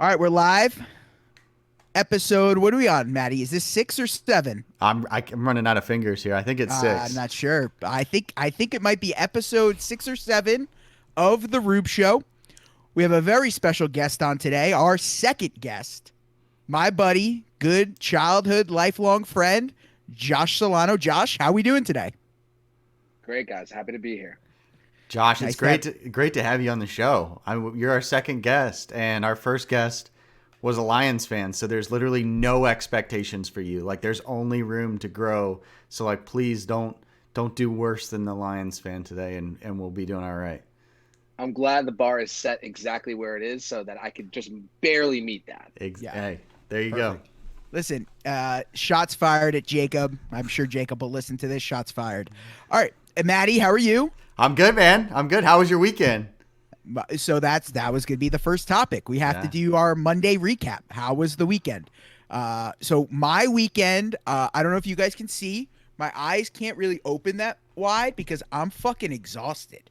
All right, we're live. Episode, what are we on, Maddie? Is this 6 or 7? I'm running out of fingers here. I think it's I'm six. not sure. I think it might be episode 6 or 7 of the Rueb Show. We have a very special guest on today, our second guest, my buddy, good childhood, lifelong friend, Josh Solano. Josh, how we doing today? Great, guys. Happy to be here. Josh, Nice it's great to have you on the show. You're our second guest, and our first guest was a Lions fan, so there's literally no expectations for you. Like, there's only room to grow. So, like, please don't do worse than the Lions fan today, and we'll be doing all right. I'm glad the bar is set exactly where it is so that I could just barely meet that. Yeah. Hey, there you Perfect. go. Listen, shots fired at Jacob. I'm sure Jacob will listen to this. Shots fired. All right, Maddie, how are you? I'm good, man. I'm good. How was your weekend? So that was going to be the first topic. We have to do our Monday recap. How was the weekend? So my weekend, I don't know if you guys can see, my eyes can't really open that wide because I'm fucking exhausted.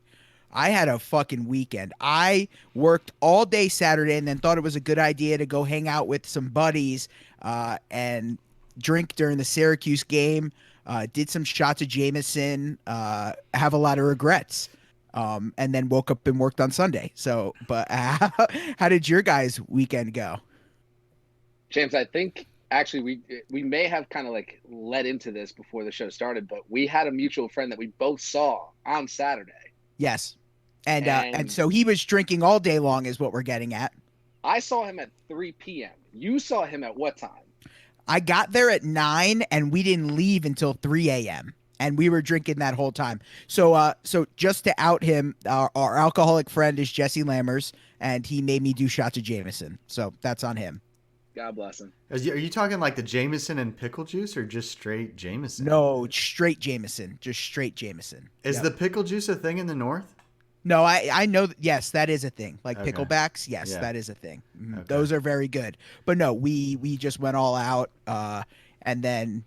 I had a fucking weekend. I worked all day Saturday and then thought it was a good idea to go hang out with some buddies and drink during the Syracuse game. Did some shots of Jameson. Have a lot of regrets. And then woke up and worked on Sunday. So, but how did your guys' weekend go? James, I think actually we may have kind of like led into this before the show started, but we had a mutual friend that we both saw on Saturday. Yes. And so he was drinking all day long is what we're getting at. I saw him at 3 p.m. You saw him at what time? I got there at 9 and we didn't leave until 3 a.m. And we were drinking that whole time. So just to out him, our alcoholic friend is Jesse Lammers, and he made me do shots of Jameson. So that's on him. God bless him. Are you talking like the Jameson and pickle juice or just straight Jameson? No, straight Jameson. Just straight Jameson. Is the pickle juice a thing in the North? No, I know. Yes, that is a thing. Like Okay. picklebacks. Yes, Yeah. that is a thing. Okay. Those are very good. But no, we just went all out and then,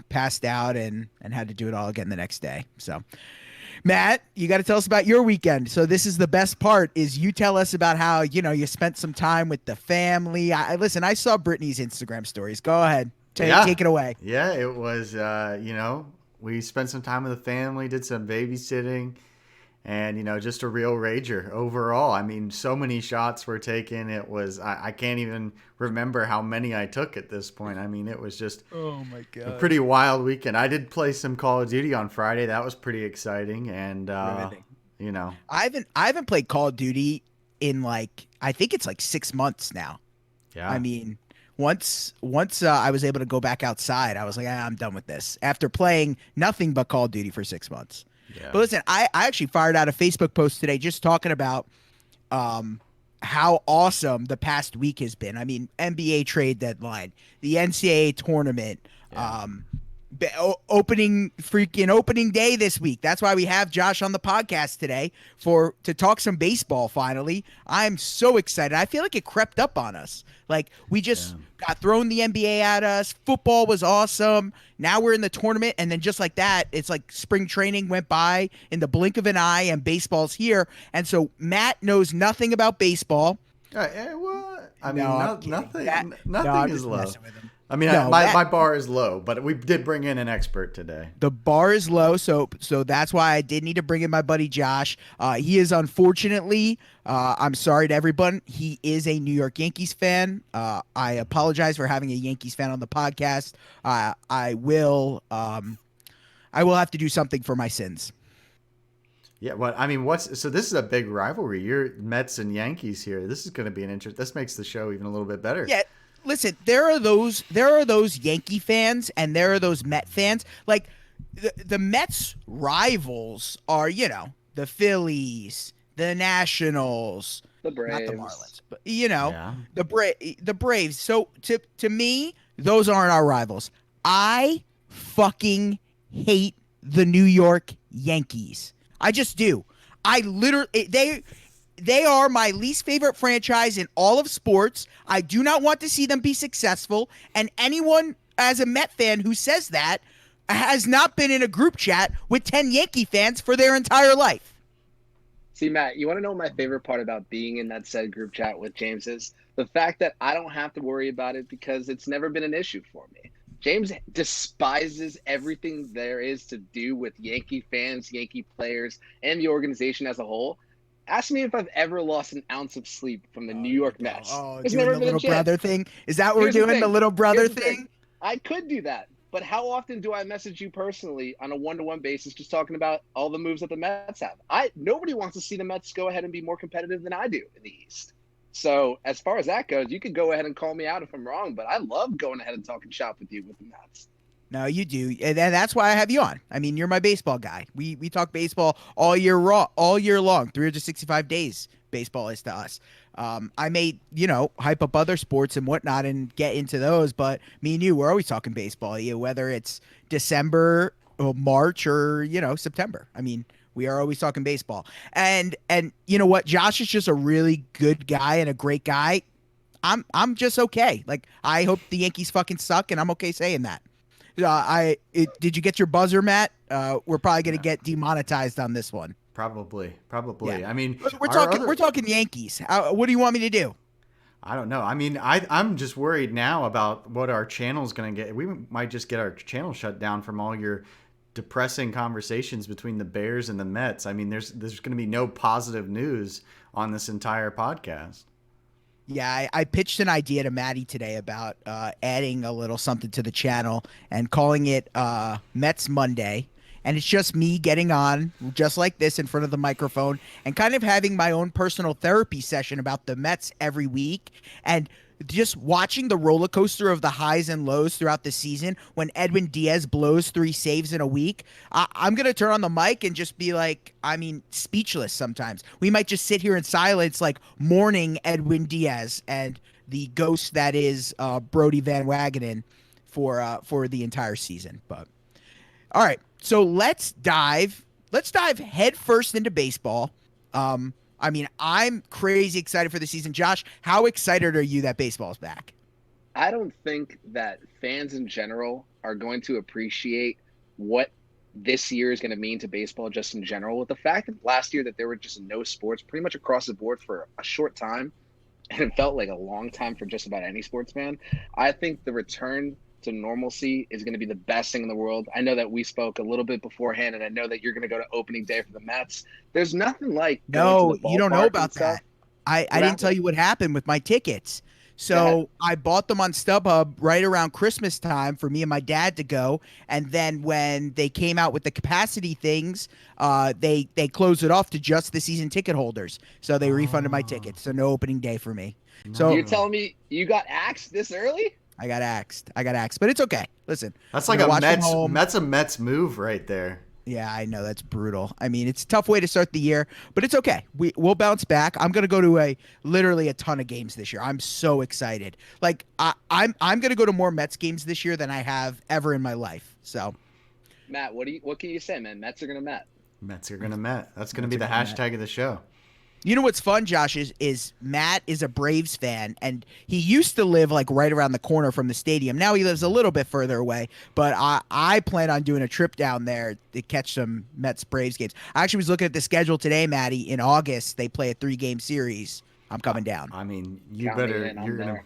passed out and had to do it all again the next day. So, Matt, you got to tell us about your weekend. So this is the best part is you tell us about how, you spent some time with the family. Listen, I saw Brittany's Instagram stories. Go ahead. Take it away. Yeah, it was, we spent some time with the family, did some babysitting, and, just a real rager overall. I mean, so many shots were taken. It was, I can't even remember how many I took at this point. I mean, it was just Oh, my God. a pretty wild weekend. I did play some Call of Duty on Friday. That was pretty exciting. And, Riveting. I I haven't played Call of Duty in I think it's 6 months now. yeah. I mean, once I was able to go back outside, I was like, I'm done with this. After playing nothing but Call of Duty for 6 months. Yeah. But listen, I actually fired out a Facebook post today just talking about how awesome the past week has been. I mean, NBA trade deadline, the NCAA tournament, opening day this week. That's why we have Josh on the podcast today to talk some baseball finally. I'm so excited. I feel like it crept up on us. Like we just got thrown the NBA at us. Football was awesome. Now we're in the tournament, and then just like that, it's like spring training went by in the blink of an eye, and baseball's here. And so Matt knows nothing about baseball. What? I mean, No, I'm kidding. nothing No, I'm is just low. messing with him. I mean, No, my bar is low, but we did bring in an expert today. The bar is low, so that's why I did need to bring in my buddy Josh. He is unfortunately, I'm sorry to everyone, he is a New York Yankees fan. I apologize for having a Yankees fan on the podcast. I will have to do something for my sins. Yeah, so this is a big rivalry. You're Mets and Yankees here. This is going to be an interest. This makes the show even a little bit better. Yeah. Listen, there are those Yankee fans and there are those Met fans. Like the Mets rivals are, the Phillies, the Nationals, The Braves. not the Marlins, but the Braves. So to me, those aren't our rivals. I fucking hate the New York Yankees. I just do. I literally they are my least favorite franchise in all of sports. I do not want to see them be successful. And anyone as a Met fan who says that has not been in a group chat with 10 Yankee fans for their entire life. See, Matt, you want to know what my favorite part about being in that said group chat with James is? The fact that I don't have to worry about it because it's never been an issue for me. James despises everything there is to do with Yankee fans, Yankee players, and the organization as a whole. Ask me if I've ever lost an ounce of sleep from the New York Mets. Oh, There's doing never the been a little brother chance. thing. Is that what Here's we're the doing? The thing. little brother Here's the thing. thing? I could do that, but how often do I message you personally on a one-to-one basis just talking about all the moves that the Mets have? Nobody wants to see the Mets go ahead and be more competitive than I do in the East. So as far as that goes, you could go ahead and call me out if I'm wrong, but I love going ahead and talking shop with you with the Mets. No, you do, and that's why I have you on. I mean, you're my baseball guy. We talk baseball all year long, 365 days. Baseball is to us. I may, hype up other sports and whatnot and get into those, but me and you, we're always talking baseball. Whether it's December or March or September. I mean, we are always talking baseball. And you know what? Josh is just a really good guy and a great guy. I'm just okay. Like, I hope the Yankees fucking suck, and I'm okay saying that. Did you get your buzzer, Matt? We're probably gonna get demonetized on this one. Probably. Yeah. I mean, we're talking Yankees. What do you want me to do? I don't know. I mean, I'm just worried now about what our channel's going to get. We might just get our channel shut down from all your depressing conversations between the Bears and the Mets. I mean, there's going to be no positive news on this entire podcast. Yeah, I pitched an idea to Maddie today about adding a little something to the channel and calling it Mets Monday. And it's just me getting on just like this in front of the microphone and kind of having my own personal therapy session about the Mets every week and just watching the roller coaster of the highs and lows throughout the season. When Edwin Diaz blows 3 saves in a week, I'm going to turn on the mic and just be like, speechless sometimes. We might just sit here in silence, like mourning Edwin Diaz and the ghost that is Brody Van Wagenen for the entire season. But all right. So let's dive head first into baseball. I'm crazy excited for the season. Josh, how excited are you that baseball's back? I don't think that fans in general are going to appreciate what this year is going to mean to baseball just in general. With the fact that last year that there were just no sports pretty much across the board for a short time, and it felt like a long time for just about any sports fan. I think the return to normalcy is going to be the best thing in the world. I know that we spoke a little bit beforehand, and I know that you're going to go to opening day for the Mets. There's nothing like no, you don't know about that. I didn't tell you what happened with my tickets. So I bought them on StubHub right around Christmas time for me and my dad to go. And then when they came out with the capacity things, they closed it off to just the season ticket holders. So they refunded my tickets. So no opening day for me. So you're telling me you got axed this early? I got axed, but it's okay. Listen, that's like That's a Mets move right there. Yeah, I know, that's brutal. I mean, it's a tough way to start the year, but it's okay. We'll bounce back. I'm gonna go to literally a ton of games this year. I'm so excited. Like I'm gonna go to more Mets games this year than I have ever in my life. So, Matt, what can you say, man? Mets are gonna Met. Mets are gonna Met. That's gonna be the hashtag of the show. You know what's fun, Josh, is Matt is a Braves fan, and he used to live like right around the corner from the stadium. Now he lives a little bit further away, but I plan on doing a trip down there to catch some Mets Braves games. I actually was looking at the schedule today, Maddie. In August, they play a 3-game series. I'm coming down. I mean, you're gonna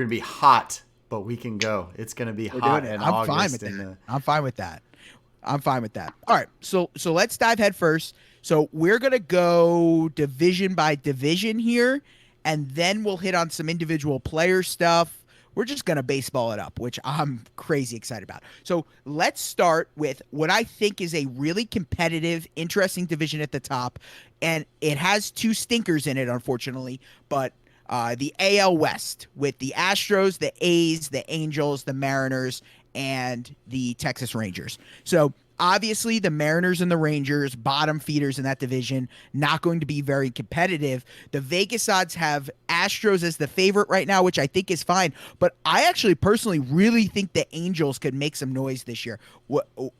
be hot, but we can go. It's gonna be hot in August. I'm fine with that. All right, so let's dive head first. So we're going to go division by division here, and then we'll hit on some individual player stuff. We're just going to baseball it up, which I'm crazy excited about. So let's start with what I think is a really competitive, interesting division at the top, and it has 2 stinkers in it, unfortunately, but the AL West with the Astros, the A's, the Angels, the Mariners, and the Texas Rangers. So obviously, the Mariners and the Rangers, bottom feeders in that division, not going to be very competitive. The Vegas odds have Astros as the favorite right now, which I think is fine. But I actually personally really think the Angels could make some noise this year.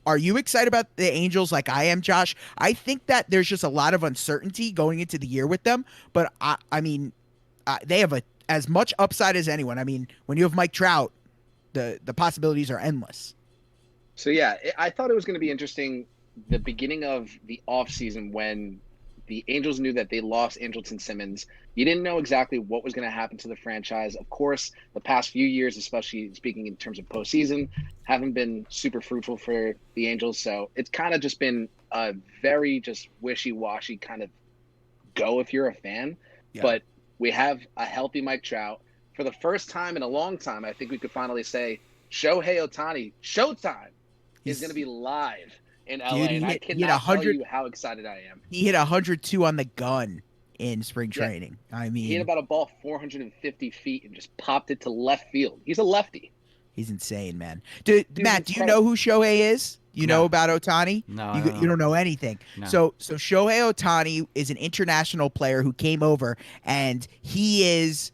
Are you excited about the Angels like I am, Josh? I think that there's just a lot of uncertainty going into the year with them. But, they have as much upside as anyone. I mean, when you have Mike Trout, the possibilities are endless. So, yeah, I thought it was going to be interesting the beginning of the offseason when the Angels knew that they lost Andrelton Simmons. You didn't know exactly what was going to happen to the franchise. Of course, the past few years, especially speaking in terms of postseason, haven't been super fruitful for the Angels. So it's kind of just been a very just wishy-washy kind of go if you're a fan. Yeah. But we have a healthy Mike Trout. For the first time in a long time, I think we could finally say Shohei Ohtani, Showtime, is going to be live in LA. Dude, and I cannot tell you how excited I am. He hit 102 on the gun in spring training. I mean, he hit about a ball 450 feet and just popped it to left field. He's a lefty. He's insane, man. Dude, Matt, do you know who Shohei is? You know about Ohtani? No, you don't know anything. No. So Shohei Ohtani is an international player who came over, and he is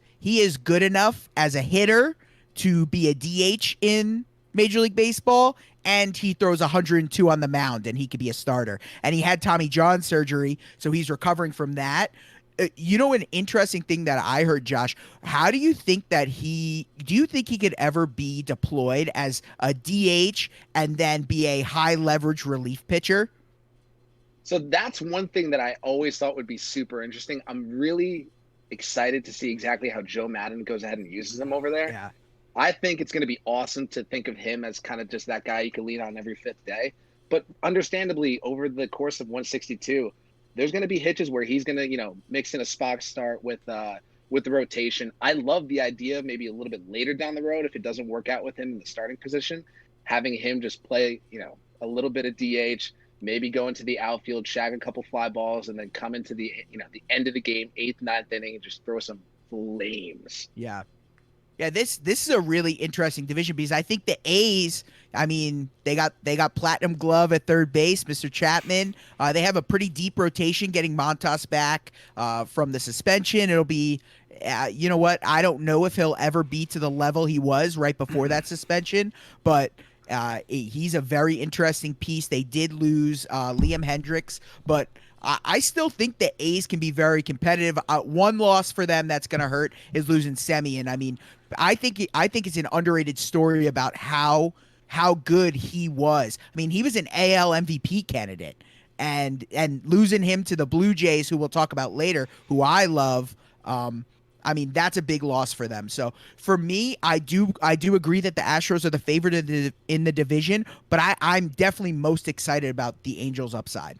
good enough as a hitter to be a DH in Major League Baseball, and he throws 102 on the mound, and he could be a starter. And he had Tommy John surgery, so he's recovering from that. You know, an interesting thing that I heard, Josh, how do you think that do you think he could ever be deployed as a DH and then be a high leverage relief pitcher? So that's one thing that I always thought would be super interesting. I'm really excited to see exactly how Joe Madden goes ahead and uses him over there. Yeah. I think it's going to be awesome to think of him as kind of just that guy you can lean on every fifth day. But understandably, over the course of 162, there's going to be hitches where he's going to, mix in a spot start with the rotation. I love the idea, maybe a little bit later down the road, if it doesn't work out with him in the starting position, having him just play, a little bit of DH, maybe go into the outfield, shag a couple fly balls, and then come into the, the end of the game, 8th, 9th inning, and just throw some flames. Yeah. Yeah, this is a really interesting division because I think the A's, I mean, they got platinum glove at third base, Mr. Chapman. They have a pretty deep rotation getting Montas back from the suspension. It'll be, you know what? I don't know if he'll ever be to the level he was right before that suspension, but he's a very interesting piece. They did lose Liam Hendricks, but I still think the A's can be very competitive. One loss for them that's going to hurt is losing Semien. I mean, I think it's an underrated story about how good he was. I mean, he was an AL MVP candidate, and losing him to the Blue Jays, who we'll talk about later, who I love. I mean, that's a big loss for them. So for me, I do agree that the Astros are the favorite in the division, but I'm definitely most excited about the Angels' upside.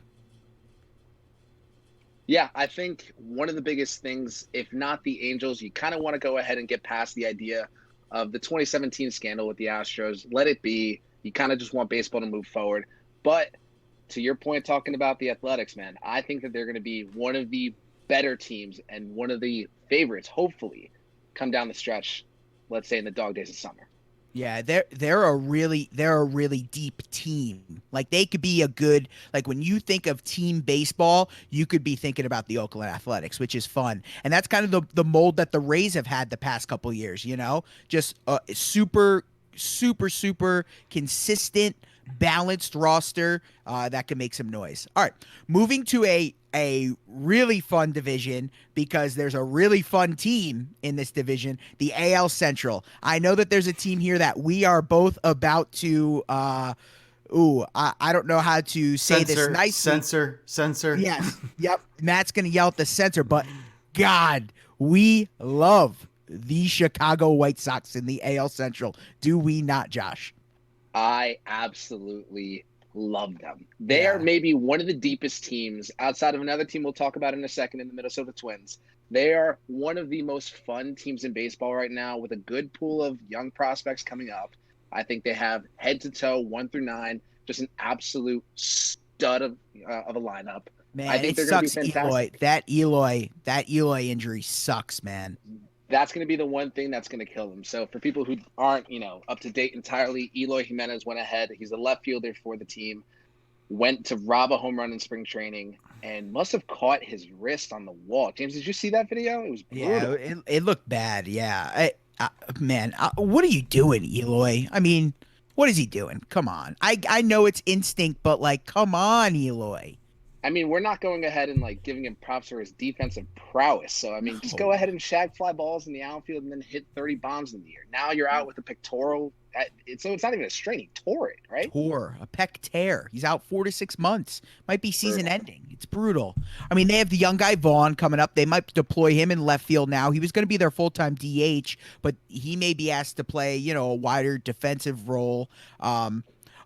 Yeah, I think one of the biggest things, if not the Angels, you kind of want to go ahead and get past the idea of the 2017 scandal with the Astros. Let it be. You kind of just want baseball to move forward. But to your point, talking about the Athletics, man, I think that they're going to be one of the better teams and one of the favorites, hopefully, come down the stretch, let's say in the dog days of summer. Yeah, they're a really deep team. Like they could be a good, like when you think of team baseball, you could be thinking about the Oakland Athletics, which is fun. And that's kind of the mold that the Rays have had the past couple years, just super consistent, balanced roster that can make some noise. All right, moving to a really fun division because there's a really fun team in this division, the AL Central. I know that there's a team here that we are both about to I don't know how to say this nicely. Censor. Yes. Yep. Matt's going to yell at the censor, but God, we love the Chicago White Sox in the AL Central. Do we not, Josh? I absolutely love them. They are maybe one of the deepest teams outside of another team we'll talk about in a second in the Minnesota Twins. They are one of the most fun teams in baseball right now with a good pool of young prospects coming up. I think they have head to toe 1 through 9, just an absolute stud of a lineup. Man, I think they're going to be fantastic. That Eloy injury sucks, man. That's going to be the one thing that's going to kill them. So for people who aren't, up to date entirely, Eloy Jimenez went ahead. He's a left fielder for the team, went to rob a home run in spring training, and must have caught his wrist on the wall. James, did you see that video? It was brutal. Yeah, it looked bad. Yeah. Man, what are you doing, Eloy? I mean, what is he doing? Come on. I know it's instinct, but come on, Eloy. I mean, we're not going ahead and giving him props for his defensive prowess. So, just go ahead and shag fly balls in the outfield and then hit 30 bombs in the air. Now you're out with a pectoral So it's not even a strain. He tore it, right? Tore a pec tear. He's out 4 to 6 months. Might be season Brutal. ending. It's brutal. I mean, they have the young guy Vaughn coming up. They might deploy him in left field now. He was going to be their full-time DH, but he may be asked to play, a wider defensive role.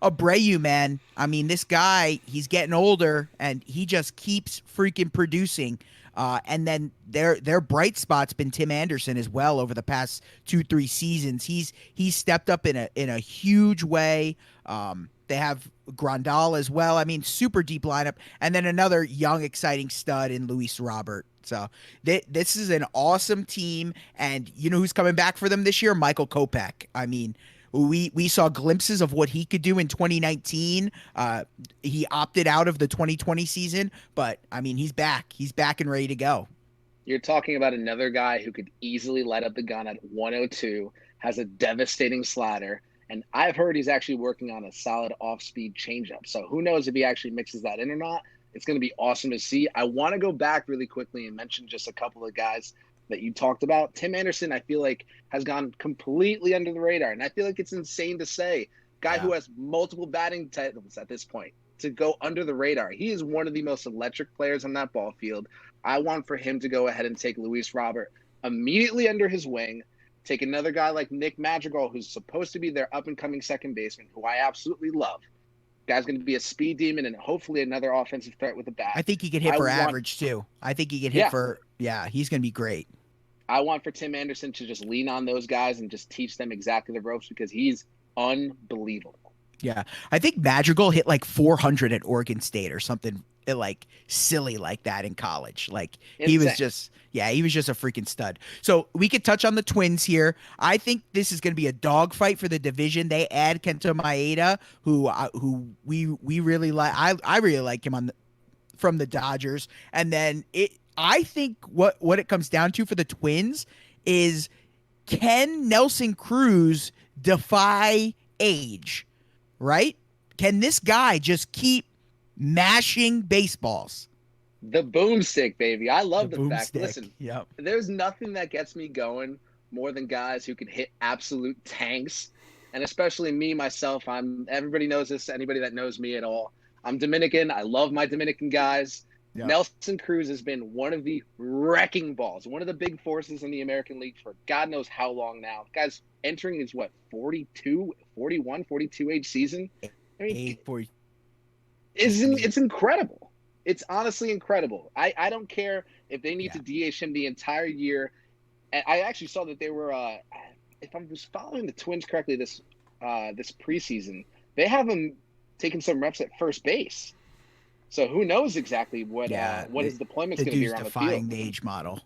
Abreu, man. I mean, this guy, he's getting older, and he just keeps freaking producing. And then their bright spot's been Tim Anderson as well over the past 2-3 seasons. He's stepped up in a huge way. They have Grandal as well. I mean, super deep lineup, and then another young, exciting stud in Luis Robert. So this is an awesome team, and you know who's coming back for them this year? Michael Kopech. I mean, we saw glimpses of what he could do in 2019. He opted out of the 2020 season, but I mean, he's back. He's back and ready to go. You're talking about another guy who could easily light up the gun at 102, has a devastating slider, and I've heard he's actually working on a solid off-speed changeup. So who knows if he actually mixes that in or not. It's going to be awesome to see. I want to go back really quickly and mention just a couple of guys that you talked about. Tim Anderson, I feel like, has gone completely under the radar, and I feel like it's insane to say, guy who has multiple batting titles at this point, to go under the radar. He is one of the most electric players on that ball field. I want for him to go ahead and take Luis Robert immediately under his wing, take another guy like Nick Madrigal, who's supposed to be their up-and-coming second baseman, who I absolutely love. Guy's going to be a speed demon and hopefully another offensive threat with a bat. I think he could hit for average too. I think he could hit for, he's going to be great. I want for Tim Anderson to just lean on those guys and just teach them exactly the ropes because he's unbelievable. Yeah. I think Madrigal hit like 400 at Oregon State or something like silly like that in college. Like he was just a freaking stud. So we could touch on the Twins here. I think this is going to be a dogfight for the division. They add Kenta Maeda, who we really like. I really like him from the Dodgers. And then I think what it comes down to for the Twins is, can Nelson Cruz defy age, right? Can this guy just keep mashing baseballs? The boomstick, baby. I love the fact. Stick. Listen, yep. There's nothing that gets me going more than guys who can hit absolute tanks. And especially me, myself, everybody knows this, anybody that knows me at all. I'm Dominican. I love my Dominican guys. Yep. Nelson Cruz has been one of the wrecking balls, one of the big forces in the American League for God knows how long now. The guy's entering his, 41, 42 age season? I mean, it's incredible. It's honestly incredible. I don't care if they need to DH him the entire year. And I actually saw that they were, if I was following the Twins correctly this preseason, they have him taking some reps at first base. So who knows exactly what his deployment's going to be around the field. Defying the age model.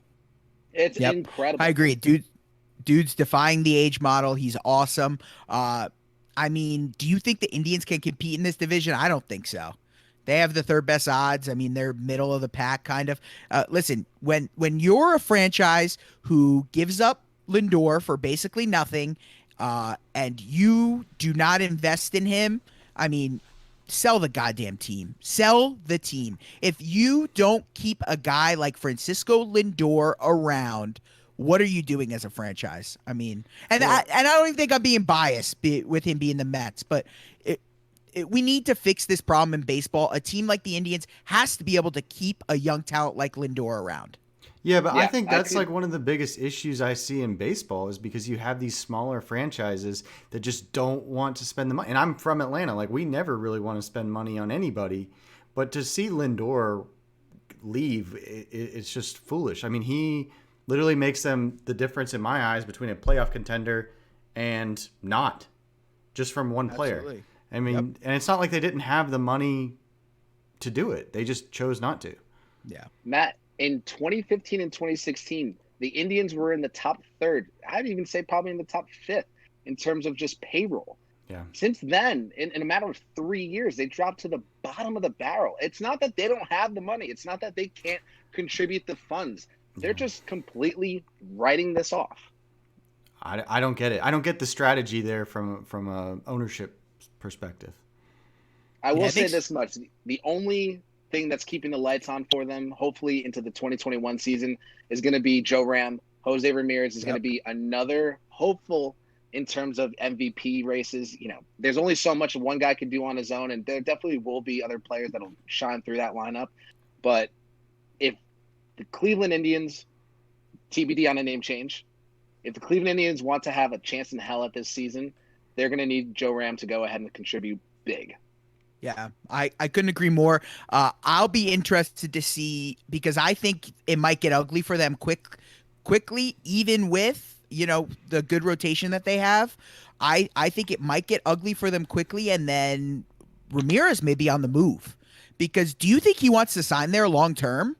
It's incredible. I agree. Dude's defying the age model. He's awesome. I mean, do you think the Indians can compete in this division? I don't think so. They have the third best odds. I mean, they're middle of the pack kind of. Listen, when you're a franchise who gives up Lindor for basically nothing, and you do not invest in him, I mean, sell the goddamn team. Sell the team. If you don't keep a guy like Francisco Lindor around, what are you doing as a franchise? I mean, and I don't even think I'm being biased with him being the Mets, but we need to fix this problem in baseball. A team like the Indians has to be able to keep a young talent like Lindor around. Yeah, but I think that's like one of the biggest issues I see in baseball is because you have these smaller franchises that just don't want to spend the money. And I'm from Atlanta. Like, we never really want to spend money on anybody. But to see Lindor leave, it's just foolish. I mean, he literally makes them the difference in my eyes between a playoff contender and not, just from one player. Absolutely. I mean, and it's not like they didn't have the money to do it. They just chose not to. Yeah. Matt, in 2015 and 2016, the Indians were in the top third. I'd even say probably in the top fifth in terms of just payroll. Yeah. Since then, in a matter of 3 years, they dropped to the bottom of the barrel. It's not that they don't have the money. It's not that they can't contribute the funds. They're just completely writing this off. I don't get it. I don't get the strategy there from a ownership perspective. I will say this much. The only thing that's keeping the lights on for them, hopefully into the 2021 season, is going to be Joe Ram. Jose Ramirez is going to be another hopeful in terms of MVP races. There's only so much one guy can do on his own, and there definitely will be other players that'll shine through that lineup. But if the Cleveland Indians, TBD on a name change, if the Cleveland Indians want to have a chance in hell at this season, they're going to need Joe Ram to go ahead and contribute big. Yeah, I couldn't agree more. I'll be interested to see, because I think it might get ugly for them quickly, even with, the good rotation that they have. I think it might get ugly for them quickly, and then Ramirez may be on the move. Because do you think he wants to sign there long term?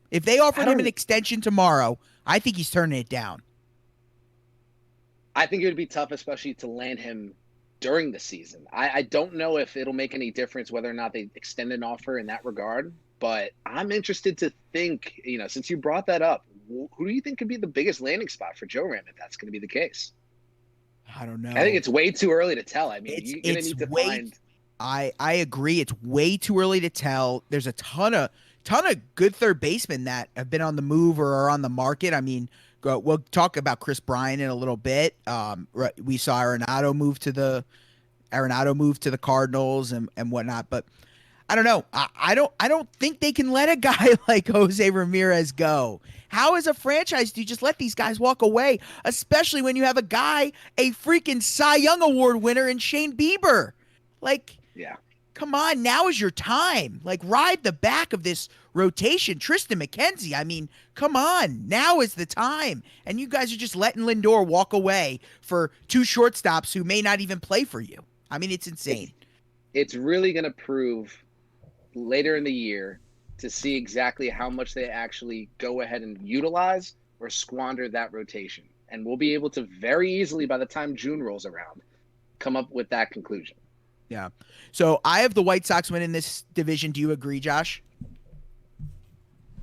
If they offered him an extension tomorrow, I think he's turning it down. I think it would be tough, especially to land him during the season. I don't know if it'll make any difference whether or not they extend an offer in that regard, but I'm interested to think, since you brought that up, who do you think could be the biggest landing spot for Joe Ram if that's going to be the case? I don't know. I think it's way too early to tell. I mean, you're going to need to find. I agree. It's way too early to tell. There's a ton of good third basemen that have been on the move or are on the market. I mean, we'll talk about Chris Bryant in a little bit. We saw Arenado move to the Cardinals and whatnot, but I don't know. I don't think they can let a guy like Jose Ramirez go. How, as a franchise, do you just let these guys walk away, especially when you have a guy, a freaking Cy Young Award winner in Shane Bieber? Yeah. Come on, now is your time. Ride the back of this rotation. Tristan McKenzie, I mean, come on. Now is the time. And you guys are just letting Lindor walk away for two shortstops who may not even play for you. I mean, it's insane. It's really going to prove later in the year to see exactly how much they actually go ahead and utilize or squander that rotation. And we'll be able to very easily, by the time June rolls around, come up with that conclusion. Yeah. So I have the White Sox winning this division. Do you agree, Josh?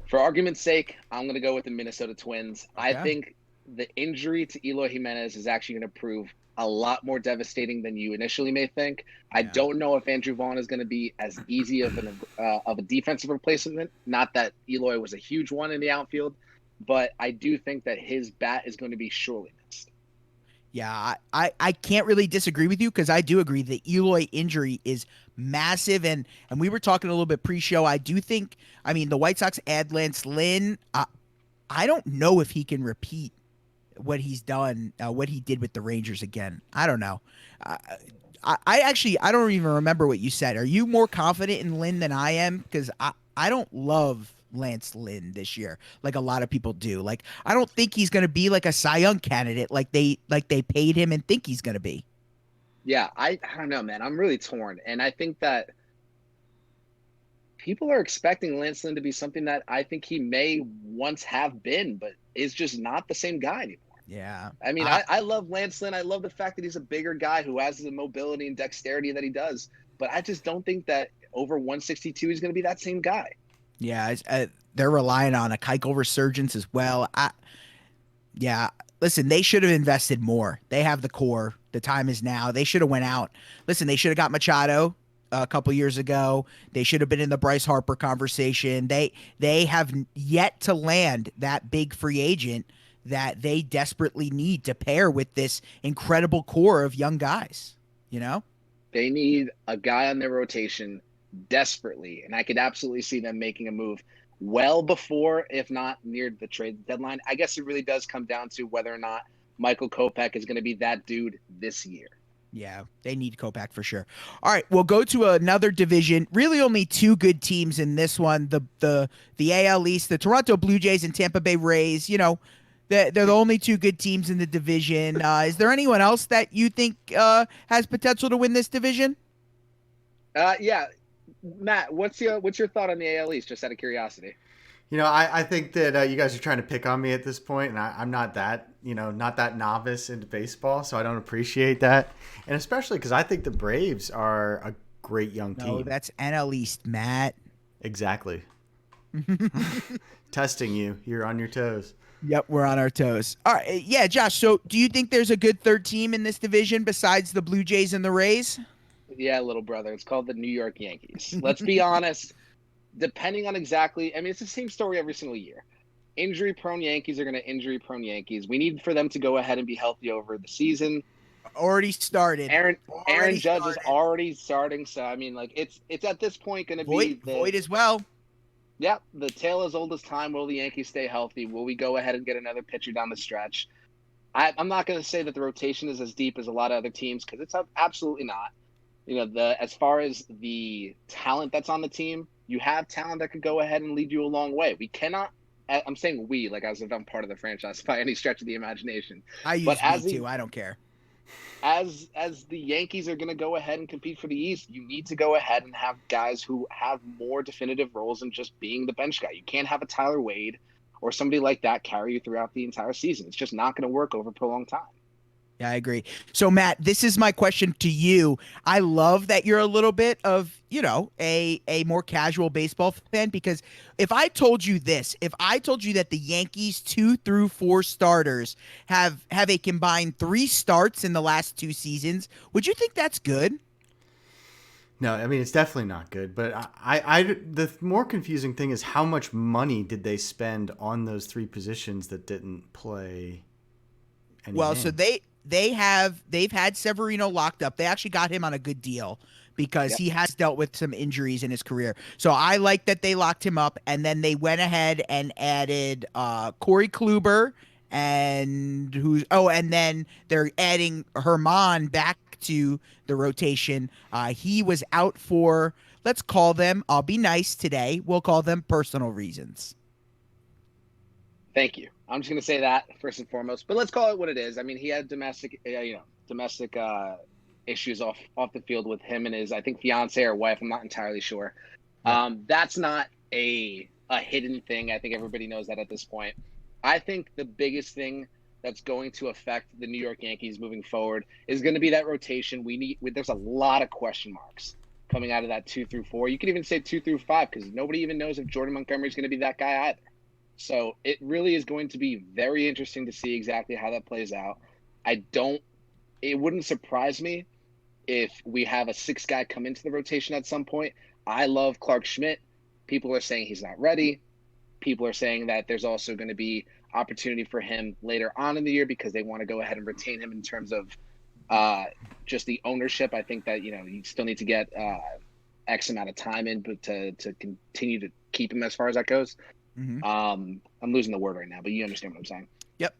For argument's sake, I'm going to go with the Minnesota Twins. Okay. I think the injury to Eloy Jimenez is actually going to prove a lot more devastating than you initially may think. Yeah. I don't know if Andrew Vaughn is going to be as easy of a defensive replacement. Not that Eloy was a huge one in the outfield, but I do think that his bat is going to be sorely missed. Yeah, I can't really disagree with you, because I do agree the Eloy injury is massive, and we were talking a little bit pre-show. I do think, the White Sox add Lance Lynn. I don't know if he can repeat what he's done, what he did with the Rangers again. I don't know. I don't even remember what you said. Are you more confident in Lynn than I am? Because I don't love Lance Lynn this year like a lot of people do. I don't think he's going to be like a Cy Young candidate like they paid him and think he's going to be. Yeah, I don't know, man. I'm really torn. And I think that people are expecting Lance Lynn to be something that I think he may once have been, but is just not the same guy anymore. Yeah. I love Lance Lynn. I love the fact that he's a bigger guy who has the mobility and dexterity that he does. But I just don't think that over 162 he's going to be that same guy. Yeah, they're relying on a Keuchel resurgence as well. Listen, they should have invested more. They have the core. The time is now. They should have went out. Listen, they should have got Machado a couple years ago. They should have been in the Bryce Harper conversation. They have yet to land that big free agent that they desperately need to pair with this incredible core of young guys. They need a guy on their rotation desperately, and I could absolutely see them making a move well before, if not near the trade deadline. I guess it really does come down to whether or not Michael Kopech is going to be that dude this year. Yeah, they need Kopech for sure. All right, we'll go to another division. Really only two good teams in this one. The AL East, the Toronto Blue Jays and Tampa Bay Rays. They're the only two good teams in the division. Is there anyone else that you think has potential to win this division? Yeah. Matt, what's your thought on the AL East, just out of curiosity? I think that you guys are trying to pick on me at this point, and I'm not that, not that novice into baseball, so I don't appreciate that. And especially because I think the Braves are a great young team. No, that's NL East, Matt. Exactly. Testing you. You're on your toes. Yep, we're on our toes. All right, yeah, Josh, so do you think there's a good third team in this division besides the Blue Jays and the Rays? Yeah, little brother. It's called the New York Yankees. Let's be honest. Depending on exactly, it's the same story every single year. injury-prone Yankees are going to injury-prone Yankees. We need for them to go ahead and be healthy over the season. Already started. Aaron Judge is already starting, so I mean, like it's at this point going to be Void as well. Yeah, the tale as old as time. Will the Yankees stay healthy? Will we go ahead and get another pitcher down the stretch? I'm not going to say that the rotation is as deep as a lot of other teams because it's absolutely not. As far as the talent that's on the team, you have talent that could go ahead and lead you a long way. We cannot. I'm saying we, like as if I'm part of the franchise by any stretch of the imagination. I use me too. I don't care. As the Yankees are going to go ahead and compete for the East, you need to go ahead and have guys who have more definitive roles than just being the bench guy. You can't have a Tyler Wade or somebody like that carry you throughout the entire season. It's just not going to work over a prolonged time. Yeah, I agree. So, Matt, this is my question to you. I love that you're a little bit of, a more casual baseball fan, because if I told you that the Yankees 2 through 4 starters have a combined 3 starts in the last 2 seasons, would you think that's good? No, I mean, it's definitely not good. But the more confusing thing is how much money did they spend on those 3 positions that didn't play any games? So they've had Severino locked up. They actually got him on a good deal because he has dealt with some injuries in his career. So I like that they locked him up, and then they went ahead and added Corey Kluber and then they're adding Herman back to the rotation. He was out for, let's call them, I'll be nice today, we'll call them personal reasons. Thank you. I'm just going to say that first and foremost, but let's call it what it is. I mean, he had domestic issues off the field with him and his, I think, fiance or wife. I'm not entirely sure. That's not a hidden thing. I think everybody knows that at this point. I think the biggest thing that's going to affect the New York Yankees moving forward is going to be that rotation. There's a lot of question marks coming out of that 2 through 4. You could even say 2 through 5 because nobody even knows if Jordan Montgomery is going to be that guy either. So it really is going to be very interesting to see exactly how that plays out. It wouldn't surprise me if we have a 6th guy come into the rotation at some point. I love Clark Schmidt. People are saying he's not ready. People are saying that there's also going to be opportunity for him later on in the year because they want to go ahead and retain him in terms of just the ownership. I think that, you still need to get X amount of time in, but to continue to keep him as far as that goes. Mm-hmm. I'm losing the word right now, but you understand what I'm saying. Yep.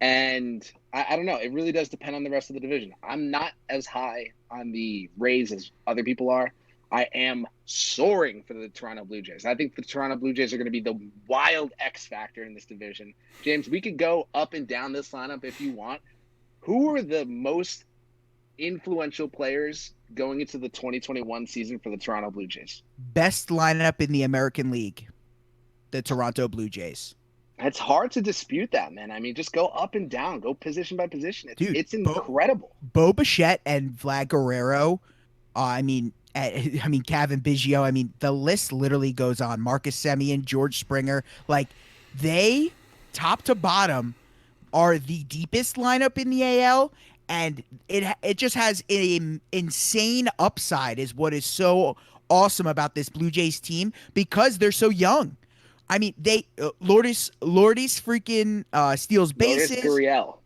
And I don't know. It really does depend on the rest of the division. I'm not as high on the Rays as other people are. I am soaring for the Toronto Blue Jays. I think the Toronto Blue Jays are going to be the wild X factor in this division. James, we could go up and down this lineup if you want. Who are the most influential players going into the 2021 season for the Toronto Blue Jays? Best lineup in the American League. The Toronto Blue Jays. It's hard to dispute that, man. I mean, just go up and down, go position by position. It's incredible. Bo Bichette and Vlad Guerrero. Kevin Biggio. I mean, the list literally goes on. Marcus Semien, George Springer. Like, they, top to bottom, are the deepest lineup in the AL, and it just has an insane upside is what is so awesome about this Blue Jays team because they're so young. I mean, Lourdes freaking steals bases. Gurriel.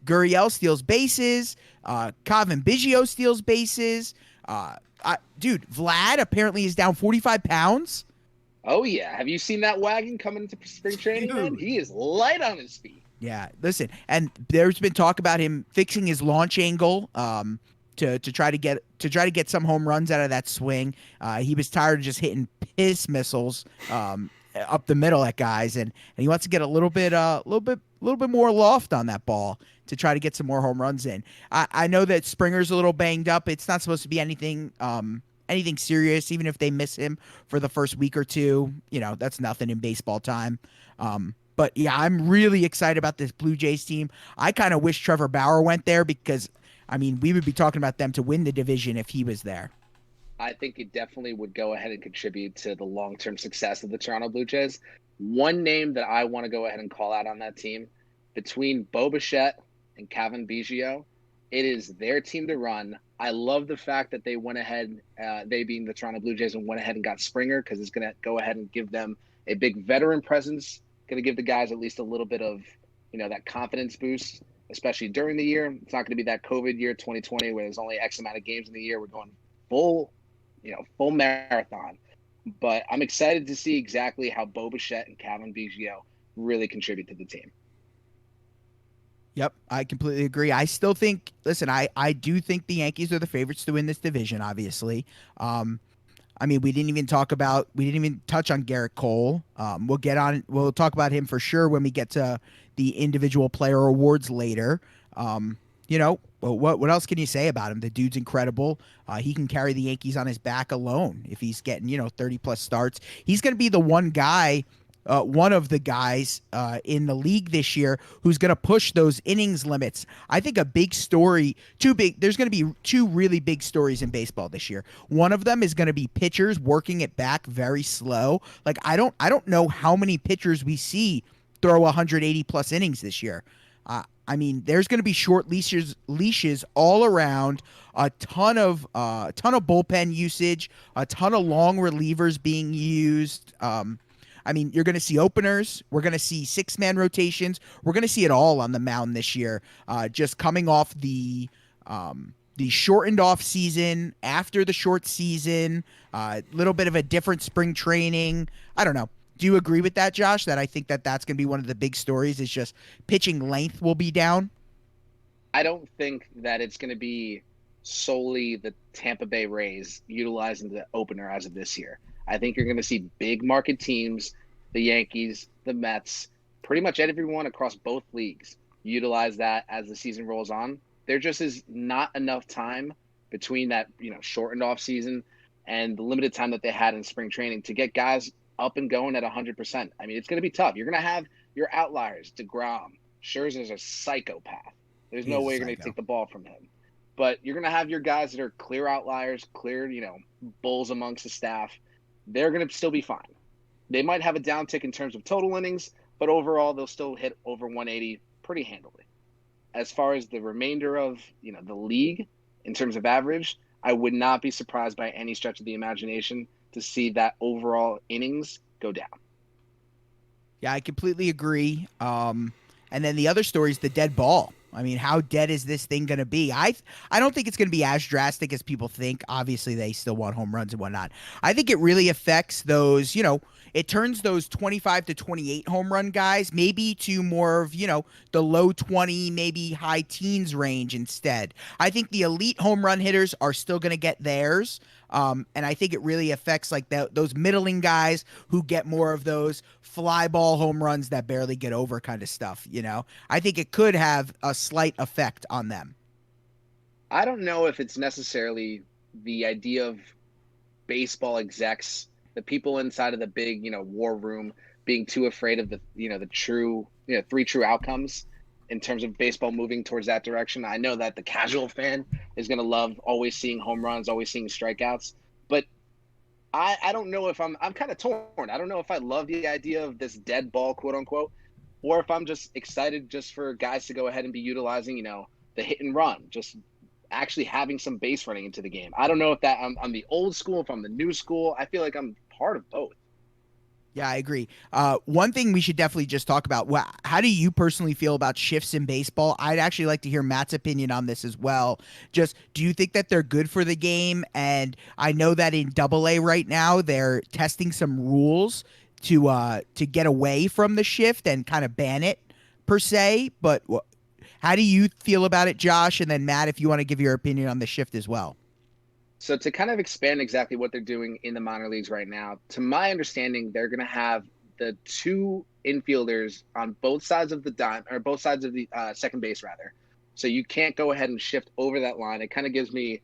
Gurriel steals bases. Kevin Biggio steals bases. Vlad apparently is down 45 pounds. Oh, yeah. Have you seen that wagon coming into spring training, man? He is light on his feet. Yeah, listen. And there's been talk about him fixing his launch angle to try to get some home runs out of that swing. He was tired of just hitting piss missiles up the middle at guys, and he wants to get a little bit more loft on that ball to try to get some more home runs in. I know that Springer's a little banged up. It's not supposed to be anything serious, even if they miss him for the first week or two. That's nothing in baseball time. But yeah, I'm really excited about this Blue Jays team. I kind of wish Trevor Bauer went there because, I mean, we would be talking about them to win the division if he was there. I think it definitely would go ahead and contribute to the long-term success of the Toronto Blue Jays. One name that I want to go ahead and call out on that team, between Bo Bichette and Kevin Biggio, it is their team to run. I love the fact that they went ahead, they being the Toronto Blue Jays, and went ahead and got Springer because it's going to go ahead and give them a big veteran presence Going to give the guys at least a little bit of, that confidence boost, especially during the year. It's not going to be that COVID year 2020 where there's only X amount of games in the year. We're going full, full marathon. But I'm excited to see exactly how Bo Bichette and Calvin Biggio really contribute to the team. Yep, I completely agree. I still think, listen, I do think the Yankees are the favorites to win this division, obviously. I mean, we didn't even touch on Garrett Cole. We'll talk about him for sure when we get to the individual player awards later. What else can you say about him? The dude's incredible. He can carry the Yankees on his back alone if he's getting, 30 plus starts. He's going to be the one of the guys in the league this year who's going to push those innings limits. I think a big story, there's going to be two really big stories in baseball this year. One of them is going to be pitchers working it back very slow. Like I don't know how many pitchers we see throw 180 plus innings this year. I mean, there's going to be short leashes all around. A ton of bullpen usage, a ton of long relievers being used. I mean, you're going to see openers. We're going to see 6-man rotations. We're going to see it all on the mound this year. Just coming off the shortened off season, after the short season, a little bit of a different spring training. I don't know. Do you agree with that, Josh? That I think that's going to be one of the big stories is just pitching length will be down? I don't think that it's going to be solely the Tampa Bay Rays utilizing the opener as of this year. I think you're going to see big market teams, the Yankees, the Mets, pretty much everyone across both leagues utilize that as the season rolls on. There just is not enough time between that, shortened off season and the limited time that they had in spring training to get guys up and going at 100%. I mean, it's going to be tough. You're going to have your outliers. DeGrom, Scherzer's a psychopath. There's no way you're going to take the ball from him. But you're going to have your guys that are clear outliers, clear, bulls amongst the staff. They're going to still be fine. They might have a downtick in terms of total innings, but overall they'll still hit over 180 pretty handily. As far as the remainder of, the league in terms of average, I would not be surprised by any stretch of the imagination to see that overall innings go down. Yeah, I completely agree. And then the other story is the dead ball. I mean, how dead is this thing going to be? I don't think it's going to be as drastic as people think. Obviously, they still want home runs and whatnot. I think it really affects those, it turns those 25 to 28 home run guys maybe to more of, the low 20, maybe high teens range instead. I think the elite home run hitters are still going to get theirs. And I think it really affects like those middling guys who get more of those fly ball home runs that barely get over kind of stuff. I think it could have a slight effect on them. I don't know if it's necessarily the idea of baseball execs, the people inside of the big, war room being too afraid of the, the true, 3 true outcomes in terms of baseball moving towards that direction. I know that the casual fan is going to love always seeing home runs, always seeing strikeouts, but I don't know if I'm kind of torn. I don't know if I love the idea of this dead ball, quote unquote, or if I'm just excited just for guys to go ahead and be utilizing, the hit and run, just actually having some base running into the game. I don't know if that I'm the old school, if I'm the new school. I feel like I'm part of both. Yeah, I agree. One thing we should definitely just talk about, how do you personally feel about shifts in baseball? I'd actually like to hear Matt's opinion on this as well. Just, do you think that they're good for the game? And I know that in AA right now, they're testing some rules to get away from the shift and kind of ban it per se. But how do you feel about it, Josh? And then Matt, if you want to give your opinion on the shift as well. So to kind of expand exactly what they're doing in the minor leagues right now, to my understanding, they're going to have the 2 infielders on both sides of the dime, or both sides of the second base rather. So you can't go ahead and shift over that line. It kind of gives me,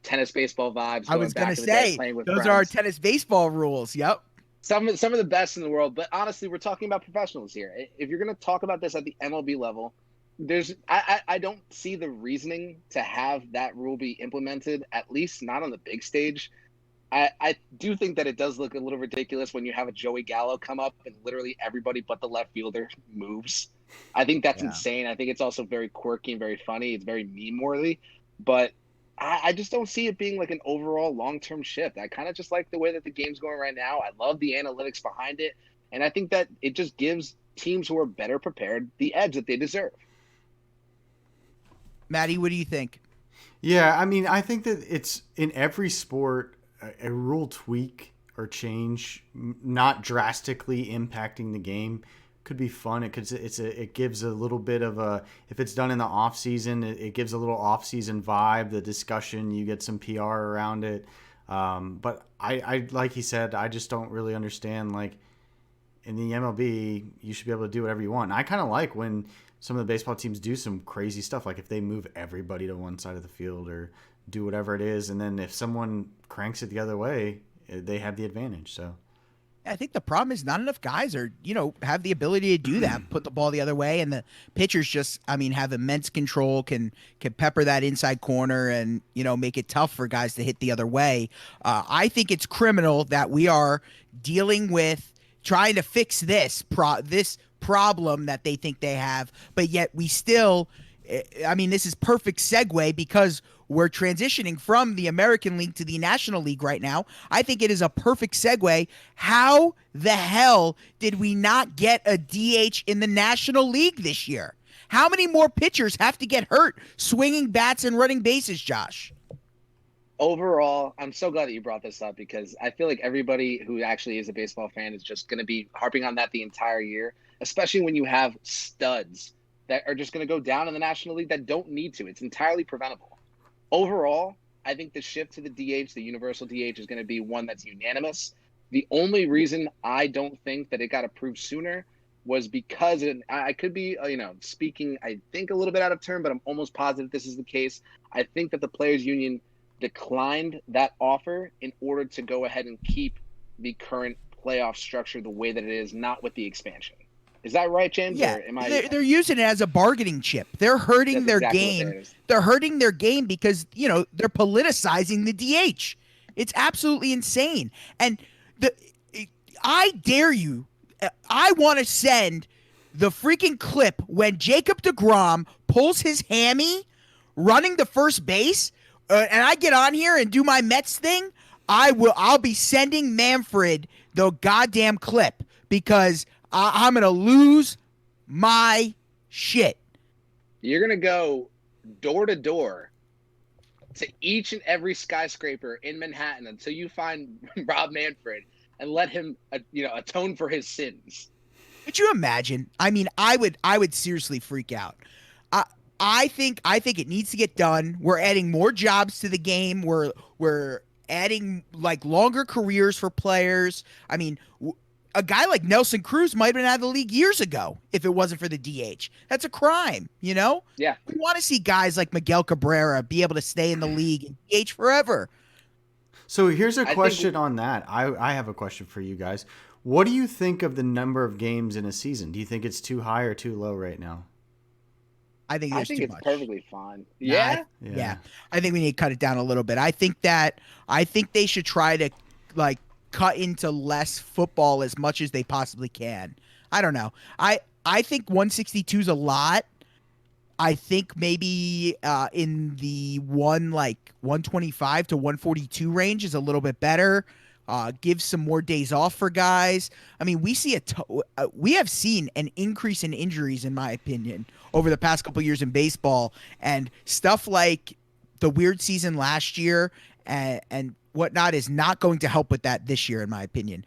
tennis baseball vibes. I was going to say, those are our tennis baseball rules. Yep. Some of the best in the world. But honestly, we're talking about professionals here. If you're going to talk about this at the MLB level, I don't see the reasoning to have that rule be implemented, at least not on the big stage. I do think that it does look a little ridiculous when you have a Joey Gallo come up and literally everybody but the left fielder moves. I think that's insane. I think it's also very quirky and very funny. It's very meme worthy, but I just don't see it being like an overall long-term shift. I kind of just like the way that the game's going right now. I love the analytics behind it. And I think that it just gives teams who are better prepared the edge that they deserve. Maddie, what do you think? Yeah, I mean, I think that it's in every sport, a rule tweak or change, not drastically impacting the game, could be fun. It gives a little bit of a, if it's done in the off season, it gives a little off season vibe. The discussion, you get some PR around it. But I like he said, I just don't really understand, like, in the MLB, you should be able to do whatever you want. And I kind of like when some of the baseball teams do some crazy stuff, like if they move everybody to one side of the field or do whatever it is, and then if someone cranks it the other way, they have the advantage. So I think the problem is not enough guys are, have the ability to do that, put the ball the other way, and the pitchers just, have immense control, can pepper that inside corner and, make it tough for guys to hit the other way. I think it's criminal that we are dealing with trying to fix this problem that they think they have, but yet we still, this is perfect segue because we're transitioning from the American League to the National League right now. I think it is a perfect segue. How the hell did we not get a DH in the National League this year? How many more pitchers have to get hurt swinging bats and running bases, Josh? Overall, I'm so glad that you brought this up because I feel like everybody who actually is a baseball fan is just going to be harping on that the entire year, especially when you have studs that are just going to go down in the National League that don't need to. It's entirely preventable. Overall, I think the shift to the DH, the universal DH, is going to be one that's unanimous. The only reason I don't think that it got approved sooner was because I could be, speaking, I think, a little bit out of turn, but I'm almost positive this is the case. I think that the Players Union declined that offer in order to go ahead and keep the current playoff structure the way that it is, not with the expansion. Is that right, James? Yeah, or am I? They're using it as a bargaining chip. They're hurting their game. They're hurting their game because, they're politicizing the DH. It's absolutely insane. And I dare you, I want to send the freaking clip when Jacob deGrom pulls his hammy running the first base, and I get on here and do my Mets thing. I'll be sending Manfred the goddamn clip because I'm going to lose my shit. You're going to go door to door to each and every skyscraper in Manhattan until you find Rob Manfred and let him, atone for his sins. Could you imagine? I would seriously freak out. I think it needs to get done. We're adding more jobs to the game. We're adding like longer careers for players. A guy like Nelson Cruz might have been out of the league years ago if it wasn't for the DH. That's a crime, Yeah. We want to see guys like Miguel Cabrera be able to stay in the league and DH forever. So here's a question on that. I have a question for you guys. What do you think of the number of games in a season? Do you think it's too high or too low right now? I think it's much. Perfectly fine. Yeah? Yeah. I think we need to cut it down a little bit. I think they should try to cut into less football as much as they possibly can. I don't know. I think 162 is a lot. I think maybe in the 125 to 142 range is a little bit better. Give some more days off for guys. We have seen an increase in injuries, in my opinion, over the past couple years in baseball, and stuff like the weird season last year and whatnot is not going to help with that this year, in my opinion.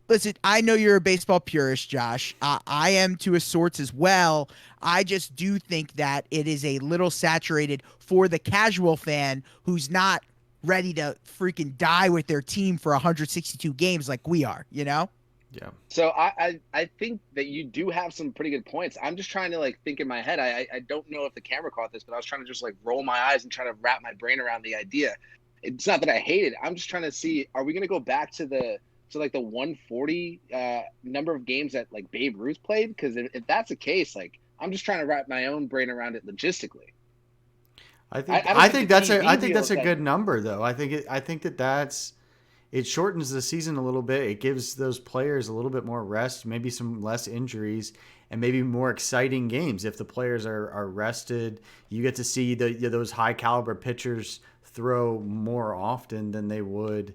Listen, I know you're a baseball purist, Josh. I am to a sorts as well. I just do think that it is a little saturated for the casual fan who's not ready to freaking die with their team for 162 games like we are, Yeah. So I think that you do have some pretty good points. I'm just trying to think in my head. I don't know if the camera caught this, but I was trying to just roll my eyes and try to wrap my brain around the idea. It's not that I hate it. I'm just trying to see, are we going to go back to the 140 number of games that Babe Ruth played? Because if that's the case, I'm just trying to wrap my own brain around it logistically. I think that's a good number though. I think it shortens the season a little bit. It gives those players a little bit more rest, maybe some less injuries, and maybe more exciting games. If the players are rested, you get to see those high caliber pitchers throw more often than they would,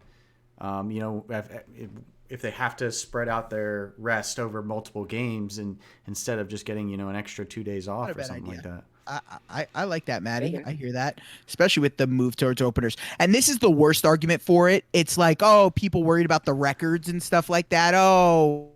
if they have to spread out their rest over multiple games and instead of just getting, an extra 2 days Not off a or bad something idea. like that. I like that, Maddie. Okay. I hear that, especially with the move towards openers. And this is the worst argument for it. It's like, oh, people worried about the records and stuff like that. Oh,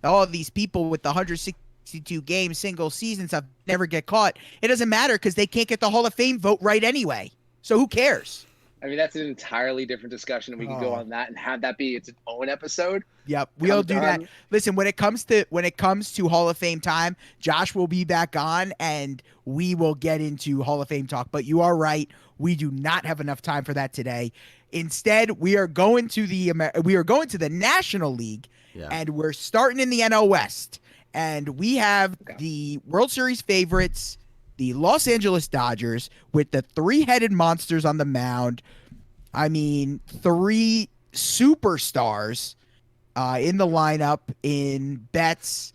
all these people with the 162 game single season stuff never get caught. It doesn't matter because they can't get the Hall of Fame vote right anyway. So who cares? I mean, that's an entirely different discussion, and we could go Oh. on that and have that be its own episode. Yep, we'll do that. Listen, when it comes to Hall of Fame time, Josh will be back on, and we will get into Hall of Fame talk. But you are right; we do not have enough time for that today. Instead, we are going to the National League, Yeah. and we're starting in the NL West, and we have the World Series favorites, the Los Angeles Dodgers, with the three-headed monsters on the mound. I mean, three superstars in the lineup in Betts,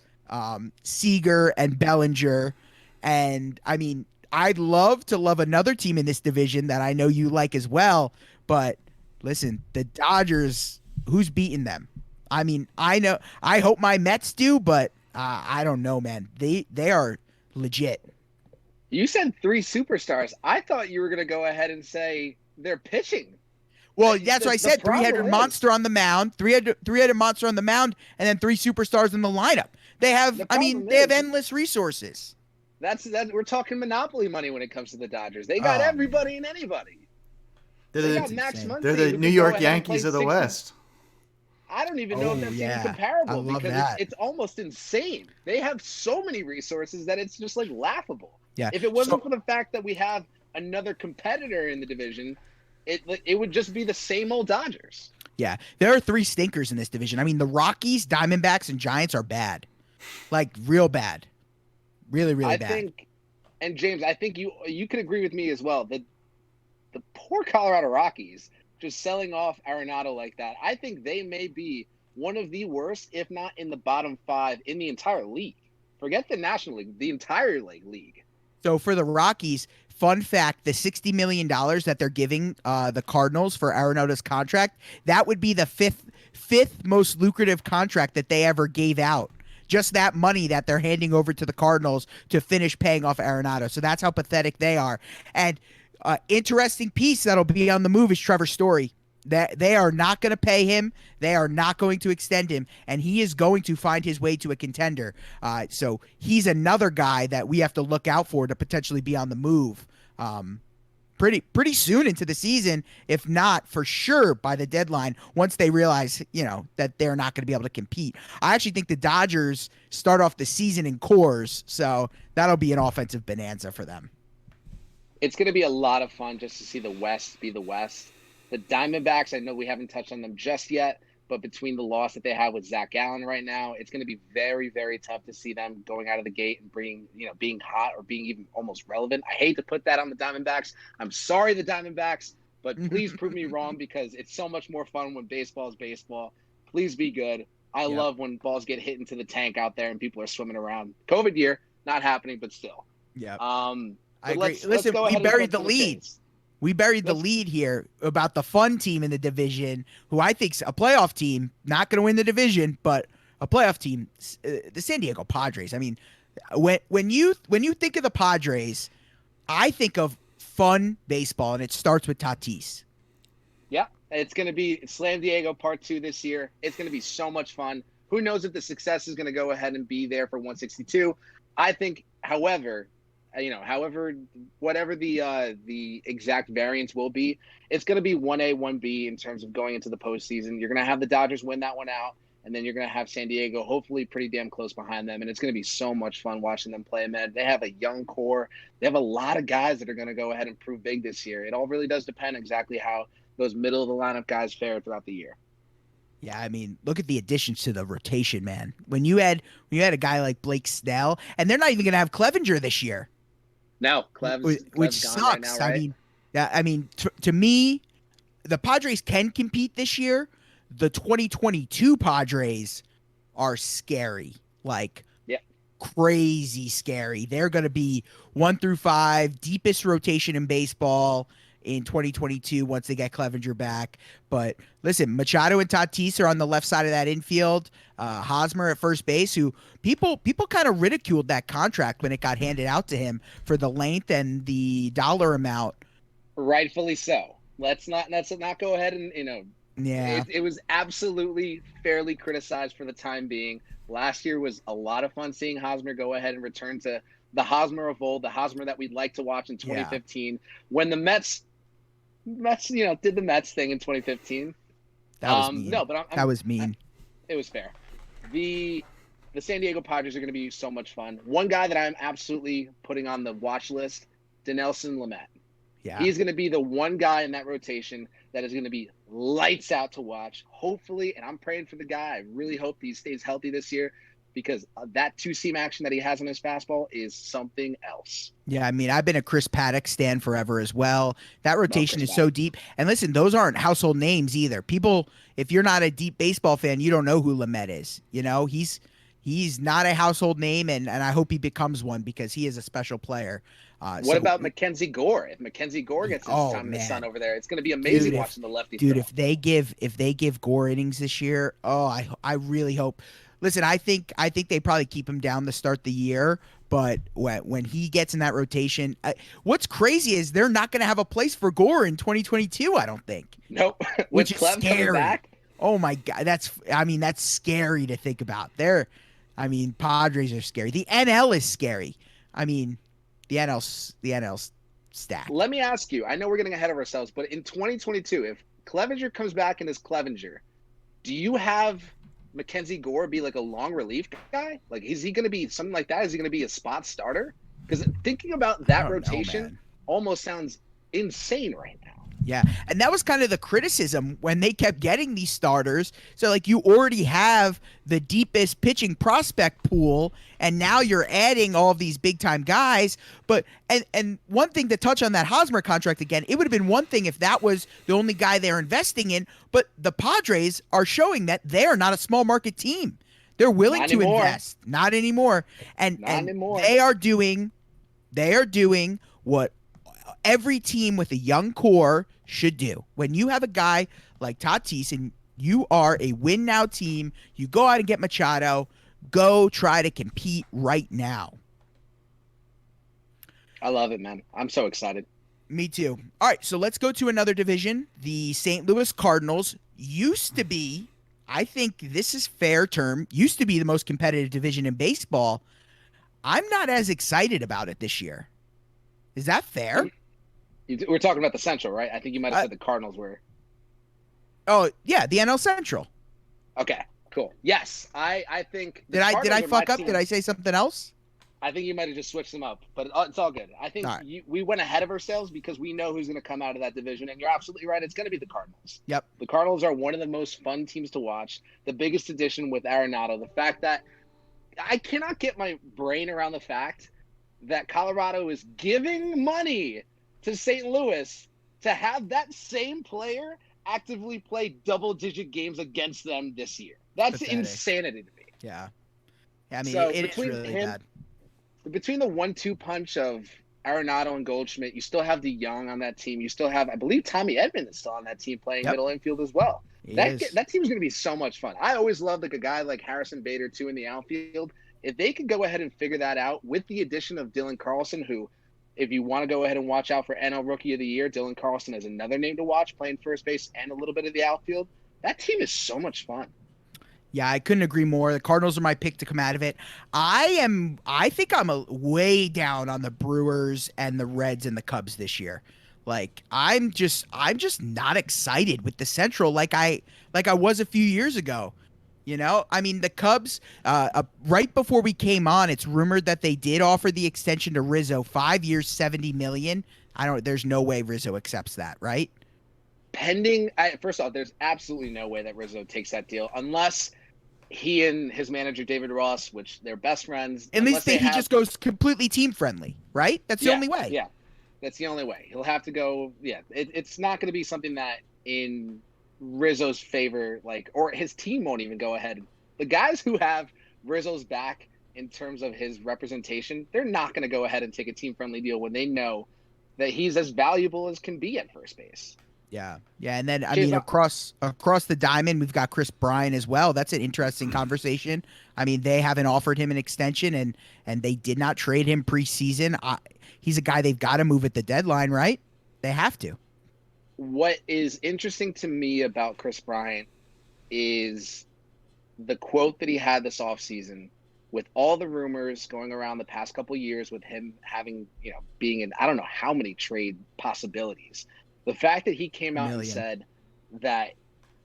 Seager, and Bellinger. And I mean, I'd love to love another team in this division that I know you like as well. But listen, the Dodgers, who's beating them? I mean, I hope my Mets do, but I don't know, man. They are legit. You said three superstars. I thought you were going to go ahead and say they're pitching. Well, that's what I said. Three-headed is- monster on the mound, three-headed monster on the mound, and then three superstars in the lineup. They have, The I mean, problem they have is- endless resources. That's we're talking monopoly money when it comes to the Dodgers. They got Oh, everybody and anybody. They They're got the, Max insane. Muncy, they're who the can New go York ahead and Yankees play of the 60 West. I don't even know if that's yeah. even comparable I love because that. it's almost insane. They have so many resources that it's just like laughable. Yeah. If it wasn't for the fact that we have another competitor in the division, it would just be the same old Dodgers. Yeah, there are three stinkers in this division. I mean, the Rockies, Diamondbacks, and Giants are bad, like real bad, really, really bad. I think, and James, I think you could agree with me as well that the poor Colorado Rockies just selling off Arenado like that. I think they may be one of the worst, if not in the bottom five in the entire league. Forget the National League, the entire league. So for the Rockies, fun fact: the $60 million that they're giving the Cardinals for Arenado's contract, that would be the fifth most lucrative contract that they ever gave out. Just that money that they're handing over to the Cardinals to finish paying off Arenado. So that's how pathetic they are. And interesting piece that'll be on the move is Trevor Story. That they are not going to pay him. They are not going to extend him, and he is going to find his way to a contender. So he's another guy that we have to look out for to potentially be on the move pretty soon into the season, if not for sure by the deadline, once they realize, that they're not going to be able to compete. I actually think the Dodgers start off the season in cores, so that'll be an offensive bonanza for them. It's going to be a lot of fun just to see the West be the West. The Diamondbacks, I know we haven't touched on them just yet, but between the loss that they have with Zach Gallen right now, it's going to be very, very tough to see them going out of the gate and being hot or being even almost relevant. I hate to put that on the Diamondbacks. I'm sorry, the Diamondbacks, but please prove me wrong because it's so much more fun when baseball is baseball. Please be good. I love when balls get hit into the tank out there and people are swimming around. COVID year, not happening, but still. Yeah. I agree. Listen, we buried the lead. We buried the lead here about the fun team in the division, who I think's a playoff team, not going to win the division, but a playoff team, the San Diego Padres. I mean, when you think of the Padres, I think of fun baseball, and it starts with Tatis. Yeah, it's going to be Slam Diego Part 2 this year. It's going to be so much fun. Who knows if the success is going to go ahead and be there for 162. I think, however, whatever the exact variance will be, it's going to be 1A, 1B in terms of going into the postseason. You're going to have the Dodgers win that one out, and then you're going to have San Diego hopefully pretty damn close behind them, and it's going to be so much fun watching them play, man. They have a young core. They have a lot of guys that are going to go ahead and prove big this year. It all really does depend exactly how those middle of the lineup guys fare throughout the year. Yeah, I mean, look at the additions to the rotation, man. When you had a guy like Blake Snell, and they're not even going to have Clevenger this year. No, Clev's which gone sucks. right now, right? I mean, to me, the Padres can compete this year. The 2022 Padres are scary, like crazy scary. They're going to be 1 through 5, deepest rotation in baseball. in 2022 once they get Clevenger back. But listen, Machado and Tatis are on the left side of that infield. Hosmer at first base, who people kind of ridiculed that contract when it got handed out to him for the length and the dollar amount. Rightfully so. Let's not go ahead and Yeah. It was absolutely fairly criticized for the time being. Last year was a lot of fun seeing Hosmer go ahead and return to the Hosmer of old, the Hosmer that we'd like to watch in 2015. When the Mets, did the Mets thing in 2015. That was mean. No, but that was mean. It was fair. The San Diego Padres are going to be so much fun. One guy that I'm absolutely putting on the watch list, Dinelson Lamet. Yeah. He's going to be the one guy in that rotation that is going to be lights out to watch. Hopefully, and I'm praying for the guy. I really hope he stays healthy this year because that two-seam action that he has on his fastball is something else. Yeah, I mean, I've been a Chris Paddock stan forever as well. That rotation is so deep. And listen, those aren't household names either. People, if you're not a deep baseball fan, you don't know who Lamet is. He's not a household name, and I hope he becomes one because he is a special player. What about Mackenzie Gore? If Mackenzie Gore gets his time in the sun over there, it's going to be amazing watching the lefty. Dude, throw. if they give Gore innings this year, I really hope. Listen, I think they probably keep him down to start the year, but when he gets in that rotation, what's crazy is they're not going to have a place for Gore in 2022. I don't think. Nope. Which is Clem scary. Coming back. Oh my God, that's scary to think about. Padres are scary. The NL is scary. I mean, the NL's stacked. Let me ask you. I know we're getting ahead of ourselves, but in 2022, if Clevenger comes back and is Clevenger, do you have Mackenzie Gore be like a long relief guy? Like, is he going to be something like that? Is he going to be a spot starter? Because thinking about that rotation almost sounds insane right now. Yeah, and that was kind of the criticism when they kept getting these starters. So, like, you already have the deepest pitching prospect pool, and now you're adding all of these big-time guys. But and one thing to touch on that Hosmer contract again, it would have been one thing if that was the only guy they're investing in, but the Padres are showing that they're not a small market team. They're willing to invest. Not anymore. And anymore. They are doing what every team with a young core should do. When you have a guy like Tatis and you are a win now team, you go out and get Machado, go try to compete right now. I love it, man. I'm so excited. Me too. All right, so let's go to another division. The St. Louis Cardinals used to be, I think this is fair term, used to be the most competitive division in baseball. I'm not as excited about it this year. Is that fair? We're talking about the Central, right? I think you might have said the Cardinals were. Oh, yeah, the NL Central. Okay, cool. Yes, I think. Did I fuck up? Did I say something else? I think you might have just switched them up, but it's all good. I think we went ahead of ourselves because we know who's going to come out of that division, and you're absolutely right. It's going to be the Cardinals. Yep. The Cardinals are one of the most fun teams to watch. The biggest addition with Arenado, the fact that I cannot get my brain around the fact that Colorado is giving money to St. Louis to have that same player actively play double-digit games against them this year. That's insanity to me. Yeah. I mean, so it is really bad. Between the 1-2 punch of Arenado and Goldschmidt, you still have DeYoung on that team. You still have, I believe, Tommy Edman is still on that team playing middle infield as well. That team is going to be so much fun. I always loved like a guy like Harrison Bader, too, in the outfield. If they could go ahead and figure that out with the addition of Dylan Carlson, who – if you want to go ahead and watch out for NL Rookie of the Year, Dylan Carlson is another name to watch, playing first base and a little bit of the outfield. That team is so much fun. Yeah, I couldn't agree more. The Cardinals are my pick to come out of it. I think I'm way down on the Brewers and the Reds and the Cubs this year. Like I'm just not excited with the Central like I was a few years ago. You know, I mean, the Cubs, right before we came on, it's rumored that they did offer the extension to Rizzo, 5 years, $70 million. There's no way Rizzo accepts that, right? First off, there's absolutely no way that Rizzo takes that deal unless he and his manager, David Ross, which they're best friends. At least he just goes completely team friendly, right? That's the only way. Yeah, that's the only way. He'll have to go. Yeah, it's not going to be something that in Rizzo's favor, or his team won't even go ahead. The guys who have Rizzo's back in terms of his representation, they're not going to go ahead and take a team-friendly deal when they know that he's as valuable as can be at first base. Yeah. Yeah. And then, I Chase, mean, across the diamond, we've got Chris Bryant as well. That's an interesting conversation. I mean, they haven't offered him an extension, and they did not trade him preseason. He's a guy they've got to move at the deadline, right? They have to. what is interesting to me about Chris Bryant is the quote that he had this offseason with all the rumors going around the past couple of years with him having, being in I don't know how many trade possibilities. The fact that he came out and said that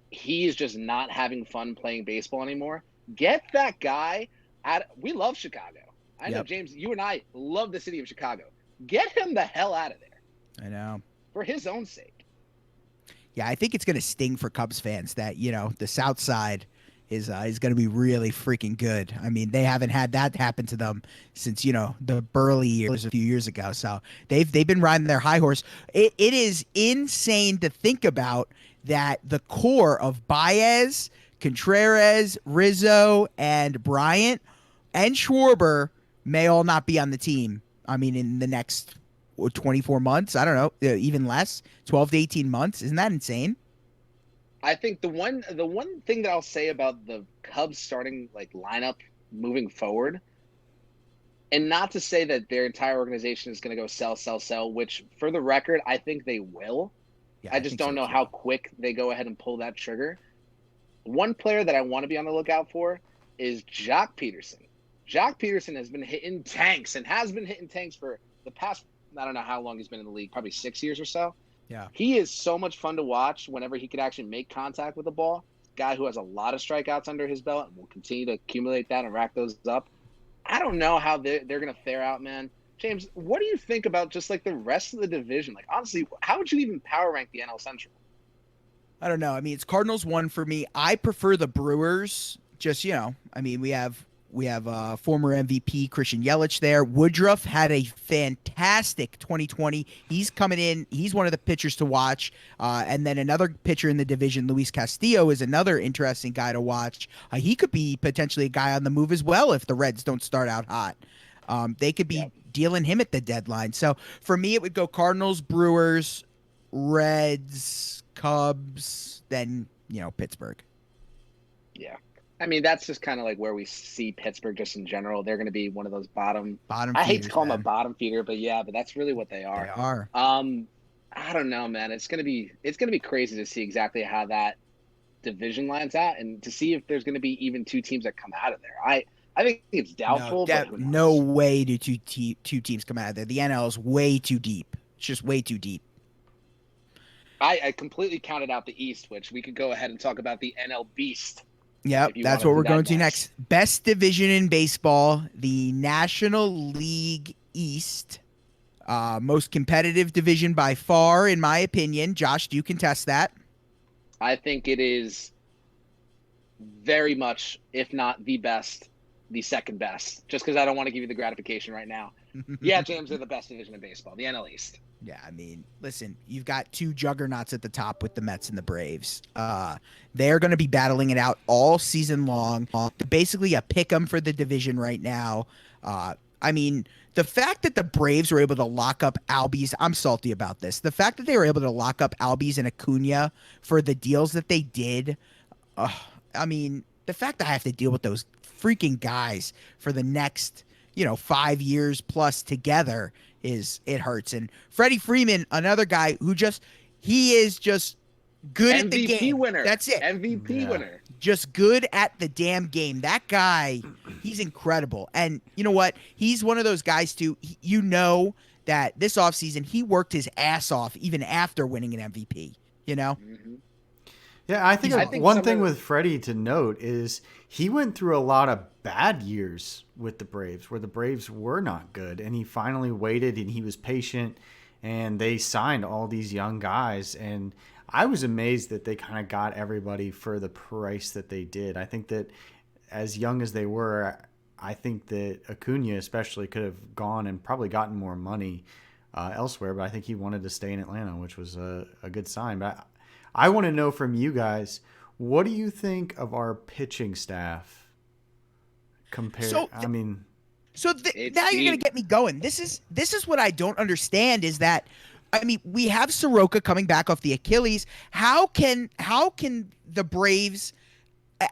he is just not having fun playing baseball anymore. Get that guy out. We love Chicago. I know, James, you and I love the city of Chicago. Get him the hell out of there. I know. For his own sake. Yeah, I think it's going to sting for Cubs fans that, the South Side is going to be really freaking good. I mean, they haven't had that happen to them since, the Burley years a few years ago. So they've been riding their high horse. It is insane to think about that the core of Baez, Contreras, Rizzo, and Bryant and Schwarber may all not be on the team. I mean, in the next 24 months, I don't know, even less, 12 to 18 months. Isn't that insane? I think the one thing that I'll say about the Cubs starting lineup moving forward, and not to say that their entire organization is going to go sell, which for the record, I think they will. Yeah, I just don't know how quick they go ahead and pull that trigger. One player that I want to be on the lookout for is Jock Peterson. Jock Peterson has been hitting tanks and has been hitting tanks for the past, I don't know how long he's been in the league, probably 6 years or so. Yeah. He is so much fun to watch whenever he could actually make contact with the ball. Guy who has a lot of strikeouts under his belt and will continue to accumulate that and rack those up. I don't know how they're going to fare out, man. James, what do you think about just the rest of the division? Honestly, how would you even power rank the NL Central? I don't know. I mean, it's Cardinals 1 for me. I prefer the Brewers. Just, I mean, we have former MVP Christian Yelich there. Woodruff had a fantastic 2020. He's coming in. He's one of the pitchers to watch. And then another pitcher in the division, Luis Castillo, is another interesting guy to watch. He could be potentially a guy on the move as well if the Reds don't start out hot. They could be dealing him at the deadline. So for me, it would go Cardinals, Brewers, Reds, Cubs, then, Pittsburgh. Yeah. I mean, that's just kind of where we see Pittsburgh just in general. They're going to be one of those bottom. I hate to call them a bottom feeder, but that's really what they are. They are. I don't know, man. It's going to be crazy to see exactly how that division lines out and to see if there's going to be even two teams that come out of there. I think it's doubtful. No way do two teams come out of there. The NL is way too deep. It's just way too deep. I completely counted out the East, which we could go ahead and talk about the NL Beast. Yep, that's what we're going to next. Best division in baseball, the National League East. Most competitive division by far, in my opinion. Josh, do you contest that? I think it is very much, if not the best, the second best. Just because I don't want to give you the gratification right now. Yeah, James, they're the best division in baseball, the NL East. Yeah, I mean, listen, you've got two juggernauts at the top with the Mets and the Braves. They're going to be battling it out all season long. Basically a pick 'em for the division right now. I mean, the fact that the Braves were able to lock up Albies, I'm salty about this. The fact that they were able to lock up Albies and Acuna for the deals that they did, I mean, the fact that I have to deal with those freaking guys for the next, 5 years plus together it hurts. And Freddie Freeman, another guy who he is just good at the game. MVP winner. That's it. MVP winner. Just good at the damn game. That guy, he's incredible. And you know what? He's one of those guys too. That this offseason he worked his ass off even after winning an MVP. Mm-hmm. Yeah, I think one thing with Freddie to note is he went through a lot of bad years with the Braves where the Braves were not good, and he finally waited and he was patient, and they signed all these young guys, and I was amazed that they kind of got everybody for the price that they did. I think that as young as they were, I think that Acuna especially could have gone and probably gotten more money elsewhere, but I think he wanted to stay in Atlanta, which was a good sign. But I want to know from you guys, what do you think of our pitching staff compared? So now you're gonna get me going. This is what I don't understand is that, I mean, we have Soroka coming back off the Achilles. How can the Braves?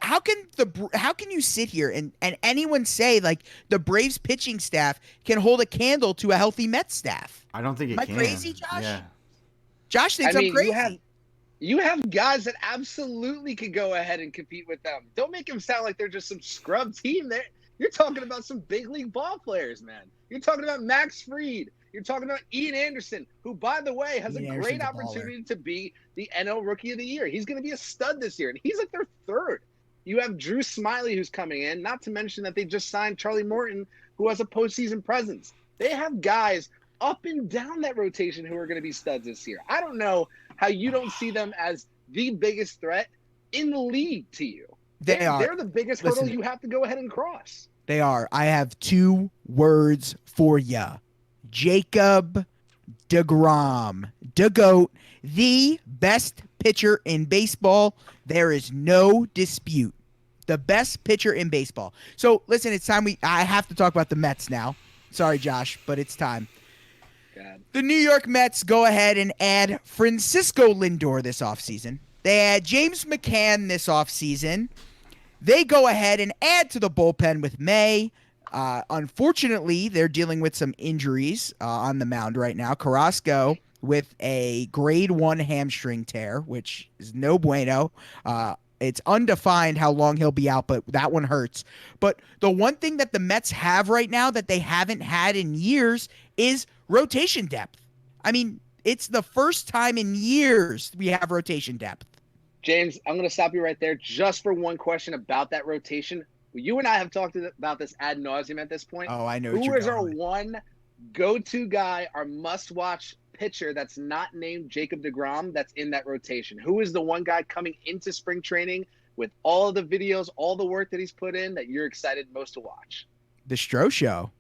How can you sit here and anyone say like the Braves pitching staff can hold a candle to a healthy Mets staff? I don't think it Am I can. crazy, Josh? Yeah. Josh thinks I'm crazy. You have guys that absolutely could go ahead and compete with them. Don't make them sound like they're just some scrub team. You're talking about some big league ball players, man. You're talking about Max Fried. You're talking about Ian Anderson, who, by the way, has a great opportunity to be the NL Rookie of the Year. He's going to be a stud this year, and he's like their third. You have Drew Smiley, who's coming in, not to mention that they just signed Charlie Morton, who has a postseason presence. They have guys up and down that rotation who are going to be studs this year. I don't know how you don't see them as the biggest threat in the league to you. They're the biggest hurdle you have to go ahead and cross. They are. I have 2 words for ya. Jacob degrom. DeGoat, the best pitcher in baseball. There is no dispute. The best pitcher in baseball. So, listen, it's time I have to talk about the Mets now. Sorry, Josh, but it's time. God. The New York Mets go ahead and add Francisco Lindor this offseason. They add James McCann this offseason. They go ahead and add to the bullpen with May. Unfortunately, they're dealing with some injuries on the mound right now. Carrasco with a grade 1 hamstring tear, which is no bueno. It's undefined how long he'll be out, but that one hurts. But the one thing that the Mets have right now that they haven't had in years is rotation depth. I mean, it's the first time in years we have rotation depth. James, I'm going to stop you right there just for one question about that rotation. You and I have talked about this ad nauseum at this point. Oh, I know. Who is our one go-to guy, our must-watch pitcher that's not named Jacob degrom that's in that rotation? Who is the one guy coming into spring training with all of the videos, all the work that he's put in that you're excited most to watch? The Stroh Show.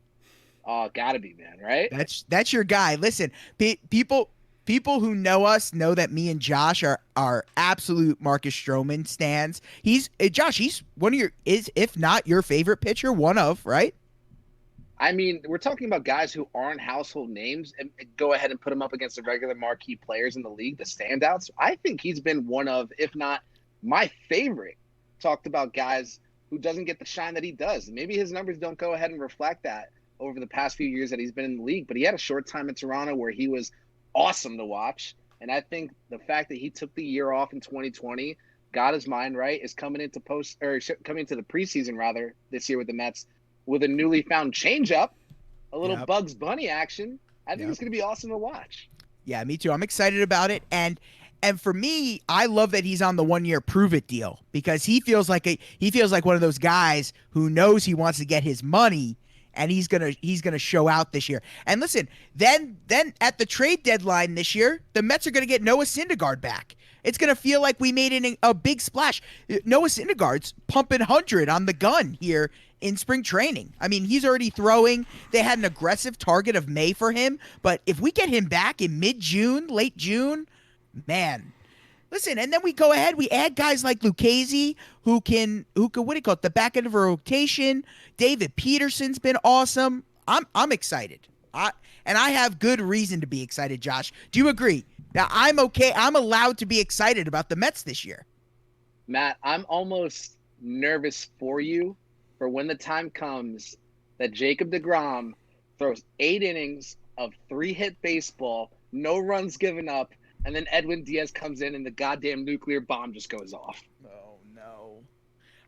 Oh, gotta be, man, right? That's your guy. Listen, people who know us know that me and Josh are absolute Marcus Stroman stans. Josh, he's one of if not your favorite pitcher, one of, right? I mean, we're talking about guys who aren't household names and go ahead and put them up against the regular marquee players in the league, the standouts. I think he's been one of, if not my favorite, talked about guys who doesn't get the shine that he does. Maybe his numbers don't go ahead and reflect that over the past few years that he's been in the league, but he had a short time in Toronto where he was awesome to watch. And I think the fact that he took the year off in 2020, got his mind right, is coming into the preseason rather this year with the Mets with a newly found changeup, a little Bugs Bunny action. I think it's going to be awesome to watch. Yeah, me too. I'm excited about it. And for me, I love that he's on the 1-year prove it deal because he feels like one of those guys who knows he wants to get his money. And he's gonna show out this year. And listen, then at the trade deadline this year, the Mets are gonna get Noah Syndergaard back. It's gonna feel like we made a big splash. Noah Syndergaard's pumping 100 on the gun here in spring training. I mean, he's already throwing. They had an aggressive target of May for him, but if we get him back in mid-June, late June, man. Listen, and then we go ahead, we add guys like Lucchesi who can what do you call it, the back end of a rotation. David Peterson's been awesome. I'm excited. I have good reason to be excited, Josh. Do you agree? Now, I'm okay. I'm allowed to be excited about the Mets this year. Matt, I'm almost nervous for you for when the time comes that Jacob degrom throws 8 innings of 3-hit baseball, no runs given up, and then Edwin Diaz comes in and the goddamn nuclear bomb just goes off. Oh, no.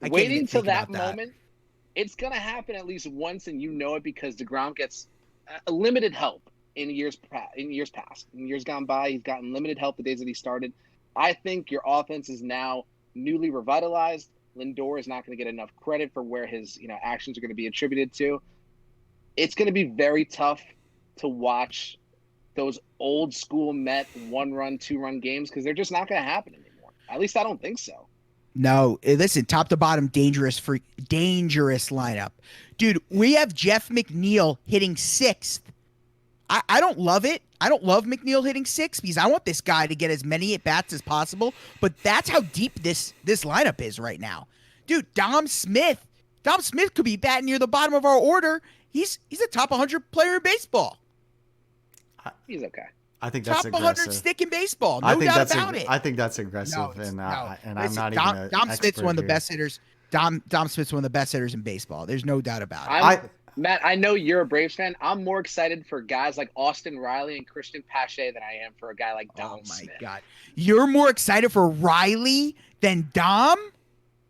Waiting till that moment, it's going to happen at least once, and you know it because DeGrom gets limited help in years past. In years gone by, he's gotten limited help the days that he started. I think your offense is now newly revitalized. Lindor is not going to get enough credit for where his actions are going to be attributed to. It's going to be very tough to watch those old school Met 1-run, 2-run games because they're just not going to happen anymore. At least I don't think so. No, listen, top to bottom, dangerous lineup. Dude, we have Jeff McNeil hitting 6th. I don't love it. I don't love McNeil hitting 6th because I want this guy to get as many at-bats as possible, but that's how deep this lineup is right now. Dude, Dom Smith could be batting near the bottom of our order. He's a top 100 player in baseball. He's okay. I think that's Top 100 aggressive. stick in baseball. No doubt about it. I think that's aggressive, No, and no. I'm Listen, not even an Dom Smith's expert one of the here. best hitters. Dom Smith's one of the best hitters in baseball. There's no doubt about it. Matt, I know you're a Braves fan. I'm more excited for guys like Austin Riley and Christian Pache than I am for a guy like Dom Smith. Oh my God. You're more excited for Riley than Dom?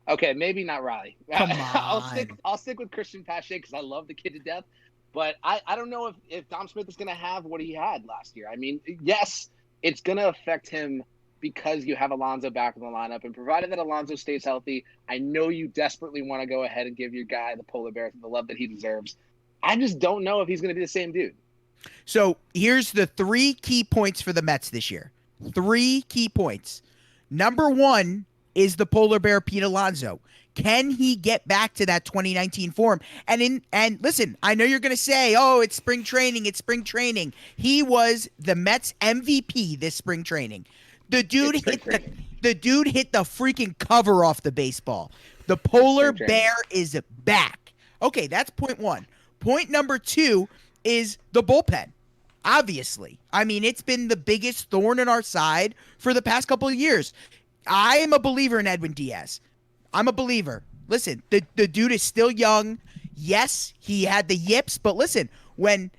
Okay, maybe not Riley. Come on. I'll stick with Christian Pache because I love the kid to death. But I don't know if Dom Smith is going to have what he had last year. I mean, yes, it's going to affect him because you have Alonso back in the lineup. And provided that Alonso stays healthy, I know you desperately want to go ahead and give your guy, the polar bear, the love that he deserves. I just don't know if he's going to be the same dude. So here's the 3 key points for the Mets this year. 3 key points. Number 1 is the polar bear, Pete Alonso. Can he get back to that 2019 form? And listen, I know you're going to say, "Oh, it's spring training. It's spring training." He was the Mets MVP this spring training. The dude hit the freaking cover off the baseball. The polar bear is back. Okay, that's point 1. Point number 2 is the bullpen. Obviously. I mean, it's been the biggest thorn in our side for the past couple of years. I am a believer in Edwin Diaz. I'm a believer. Listen, the dude is still young. Yes, he had the yips, but listen, when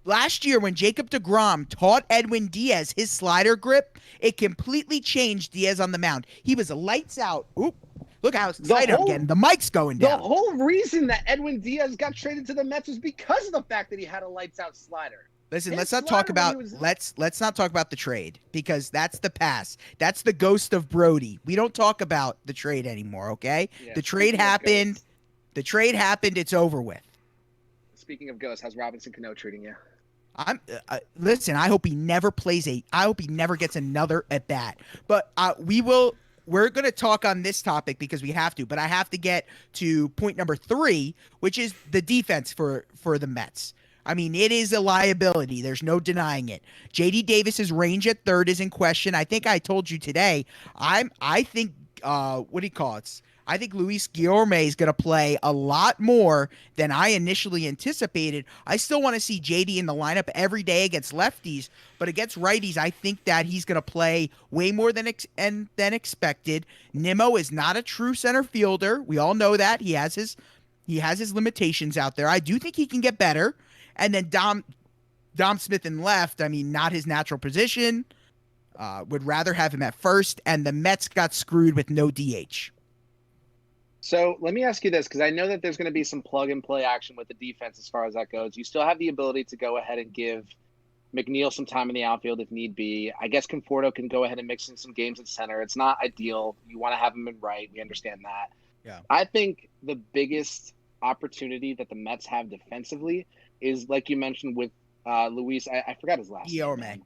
last year when Jacob degrom taught Edwin Diaz his slider grip, it completely changed Diaz on the mound. He was lights out. Oop. Look how excited I'm getting. The mic's going down. The whole reason that Edwin Diaz got traded to the Mets was because of the fact that he had a lights out slider. Listen, let's not talk about the trade because that's the past. That's the ghost of Brody. We don't talk about the trade anymore, okay? Yeah, the trade happened. Ghosts. The trade happened. It's over with. Speaking of ghosts, how's Robinson Cano treating you? Listen, I hope he never gets another at bat. But we're going to talk on this topic because we have to, but I have to get to point number 3, which is the defense for the Mets. I mean, it is a liability. There's no denying it. J.D. Davis's range at third is in question. I think I told you today. I think what do you call it? I think Luis Guillorme is going to play a lot more than I initially anticipated. I still want to see JD in the lineup every day against lefties, but against righties, I think that he's going to play way more than expected. Nimmo is not a true center fielder. We all know that. He has his limitations out there. I do think he can get better. And then Dom Smith in left, I mean, not his natural position. Would rather have him at first, and the Mets got screwed with no DH. So let me ask you this, because I know that there's going to be some plug-and-play action with the defense as far as that goes. You still have the ability to go ahead and give McNeil some time in the outfield if need be. I guess Conforto can go ahead and mix in some games at center. It's not ideal. You want to have him in right. We understand that. Yeah. I think the biggest opportunity that the Mets have defensively is, like you mentioned with Luis, I forgot his last name.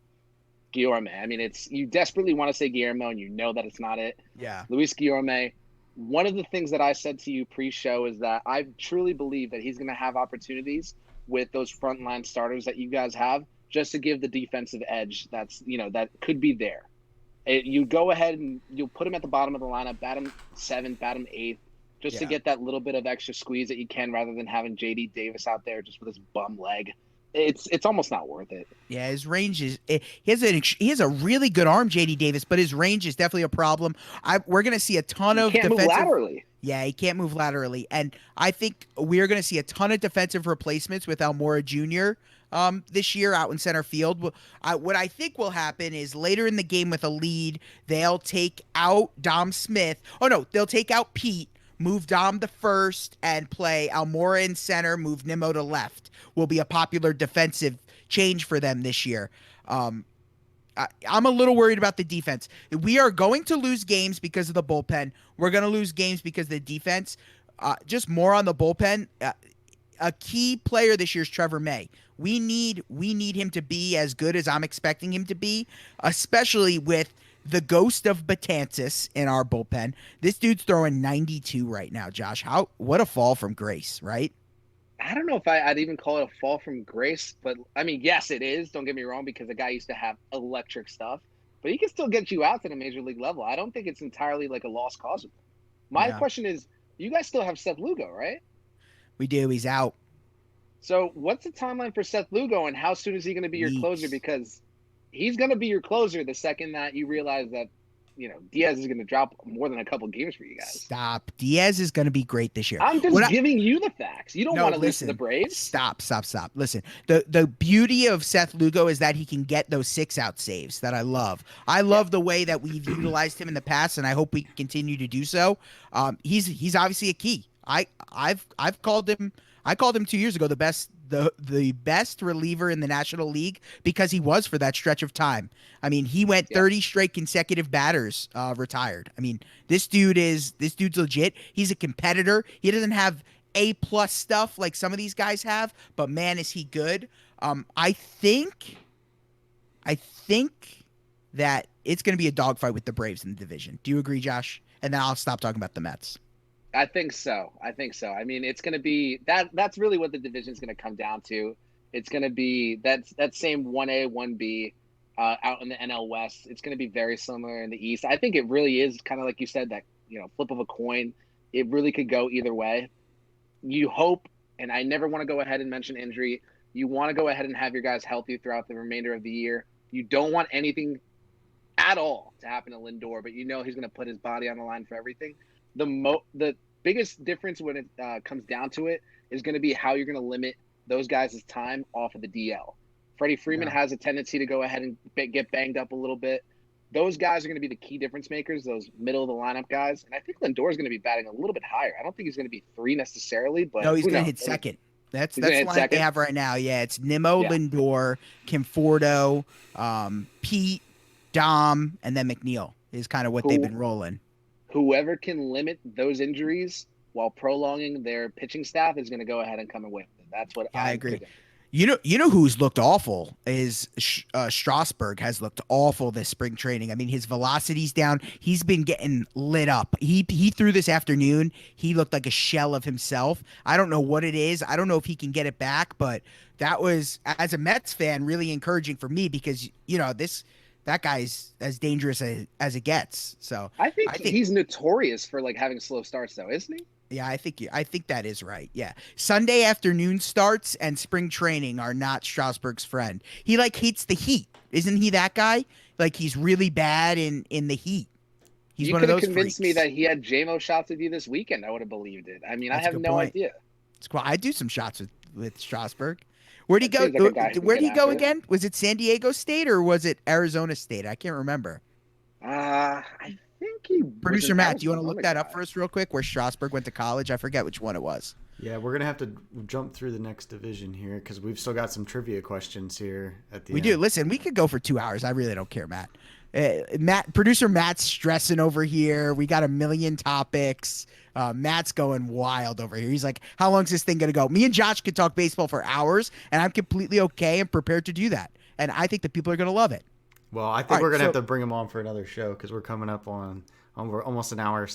Guillorme. I mean, you desperately want to say Guillermo, and you know that it's not it. Yeah. Luis Guillorme. One of the things that I said to you pre-show is that I truly believe that he's going to have opportunities with those frontline starters that you guys have, just to give the defensive edge that could be there. You go ahead and you'll put him at the bottom of the lineup, bat him 7th, bat him 8th, just to get that little bit of extra squeeze that you can, rather than having J.D. Davis out there just with his bum leg. It's almost not worth it. Yeah, his range is he has a really good arm, J.D. Davis, but his range is definitely a problem. We're going to see a ton of defensive. Move laterally. Yeah, he can't move laterally, and I think we're going to see a ton of defensive replacements with Almora Jr. This year out in center field. What I think will happen is later in the game with a lead, they'll take out Dom Smith. Oh no, they'll take out Pete, move Dom to first, and play Almora in center, move Nimmo to left. Will be a popular defensive change for them this year. I'm a little worried about the defense. We are going to lose games because of the bullpen. We're going to lose games because of the defense. Just more on the bullpen. A key player this year is Trevor May. We need him to be as good as I'm expecting him to be, especially with the ghost of Betances in our bullpen. This dude's throwing 92 right now, Josh. What a fall from grace, right? I don't know if I'd even call it a fall from grace, but I mean, yes, it is. Don't get me wrong, because the guy used to have electric stuff, but he can still get you out to the major league level. I don't think it's entirely like a lost cause. My question is, you guys still have Seth Lugo, right? We do. He's out. So what's the timeline for Seth Lugo, and how soon is he going to be your closer? Weeks. Because he's going to be your closer the second that you realize that, Diaz is going to drop more than a couple games for you guys. Stop. Diaz is going to be great this year. I'm just giving you the facts. You don't want to lose to the Braves. Stop. Listen, the beauty of Seth Lugo is that he can get those 6-out saves that I love. I love the way that we've utilized him in the past, and I hope we continue to do so. He's obviously a key. I've called him. I called him 2 years ago the best reliever in the National League because he was for that stretch of time. I mean, he went 30 straight consecutive batters retired. I mean, this dude's legit. He's a competitor. He doesn't have A+ stuff like some of these guys have, but man, is he good. I think that it's going to be a dogfight with the Braves in the division. Do you agree, Josh? And then I'll stop talking about the Mets. I think so. I mean, it's going to be that's really what the division is going to come down to. It's going to be that same 1A, 1B out in the NL West. It's going to be very similar in the East. I think it really is kind of like you said, that, flip of a coin. It really could go either way. You hope, and I never want to go ahead and mention injury. You want to go ahead and have your guys healthy throughout the remainder of the year. You don't want anything at all to happen to Lindor, but he's going to put his body on the line for everything. The biggest difference when it comes down to it is going to be how you're going to limit those guys' time off of the DL. Freddie Freeman has a tendency to go ahead and get banged up a little bit. Those guys are going to be the key difference makers, those middle of the lineup guys. And I think Lindor is going to be batting a little bit higher. I don't think he's going to be 3 necessarily, but no, he's going to hit second. That's the line they have right now. Yeah, it's Nimmo, Lindor, Conforto, Pete, Dom, and then McNeil is kind of what they've been rolling. Whoever can limit those injuries while prolonging their pitching staff is going to go ahead and come away with it. That's what I agree. Thinking. You know who's looked awful is Strasburg has looked awful this spring training. I mean, his velocity's down. He's been getting lit up. He threw this afternoon. He looked like a shell of himself. I don't know what it is. I don't know if he can get it back, but that was, as a Mets fan, really encouraging for me because, that guy's as dangerous as it gets. So I think he's notorious for having slow starts, though, isn't he? Yeah, I think that is right. Yeah, Sunday afternoon starts and spring training are not Strasburg's friend. He hates the heat, isn't he? That guy, he's really bad in the heat. He's one of those. You could have convinced me that he had JMO shots with you this weekend. I would have believed it. I mean, I have no idea. It's cool. I do some shots with Strasburg. Where'd he go? Where'd he go again? Was it San Diego State or was it Arizona State? I can't remember. I think he. Producer Matt, do you want to look that up for us real quick? Where Strasburg went to college? I forget which one it was. Yeah, we're gonna have to jump through the next division here because we've still got some trivia questions here at the end. We do. Listen, we could go for 2 hours. I really don't care, Matt. Producer Matt's stressing over here. We got a million topics. Matt's going wild over here. He's like, how long is this thing going to go? Me and Josh could talk baseball for hours, and I'm completely okay and prepared to do that. And I think that people are going to love it. Well, I think we're going to have to bring him on for another show because we're coming up on we're almost an hour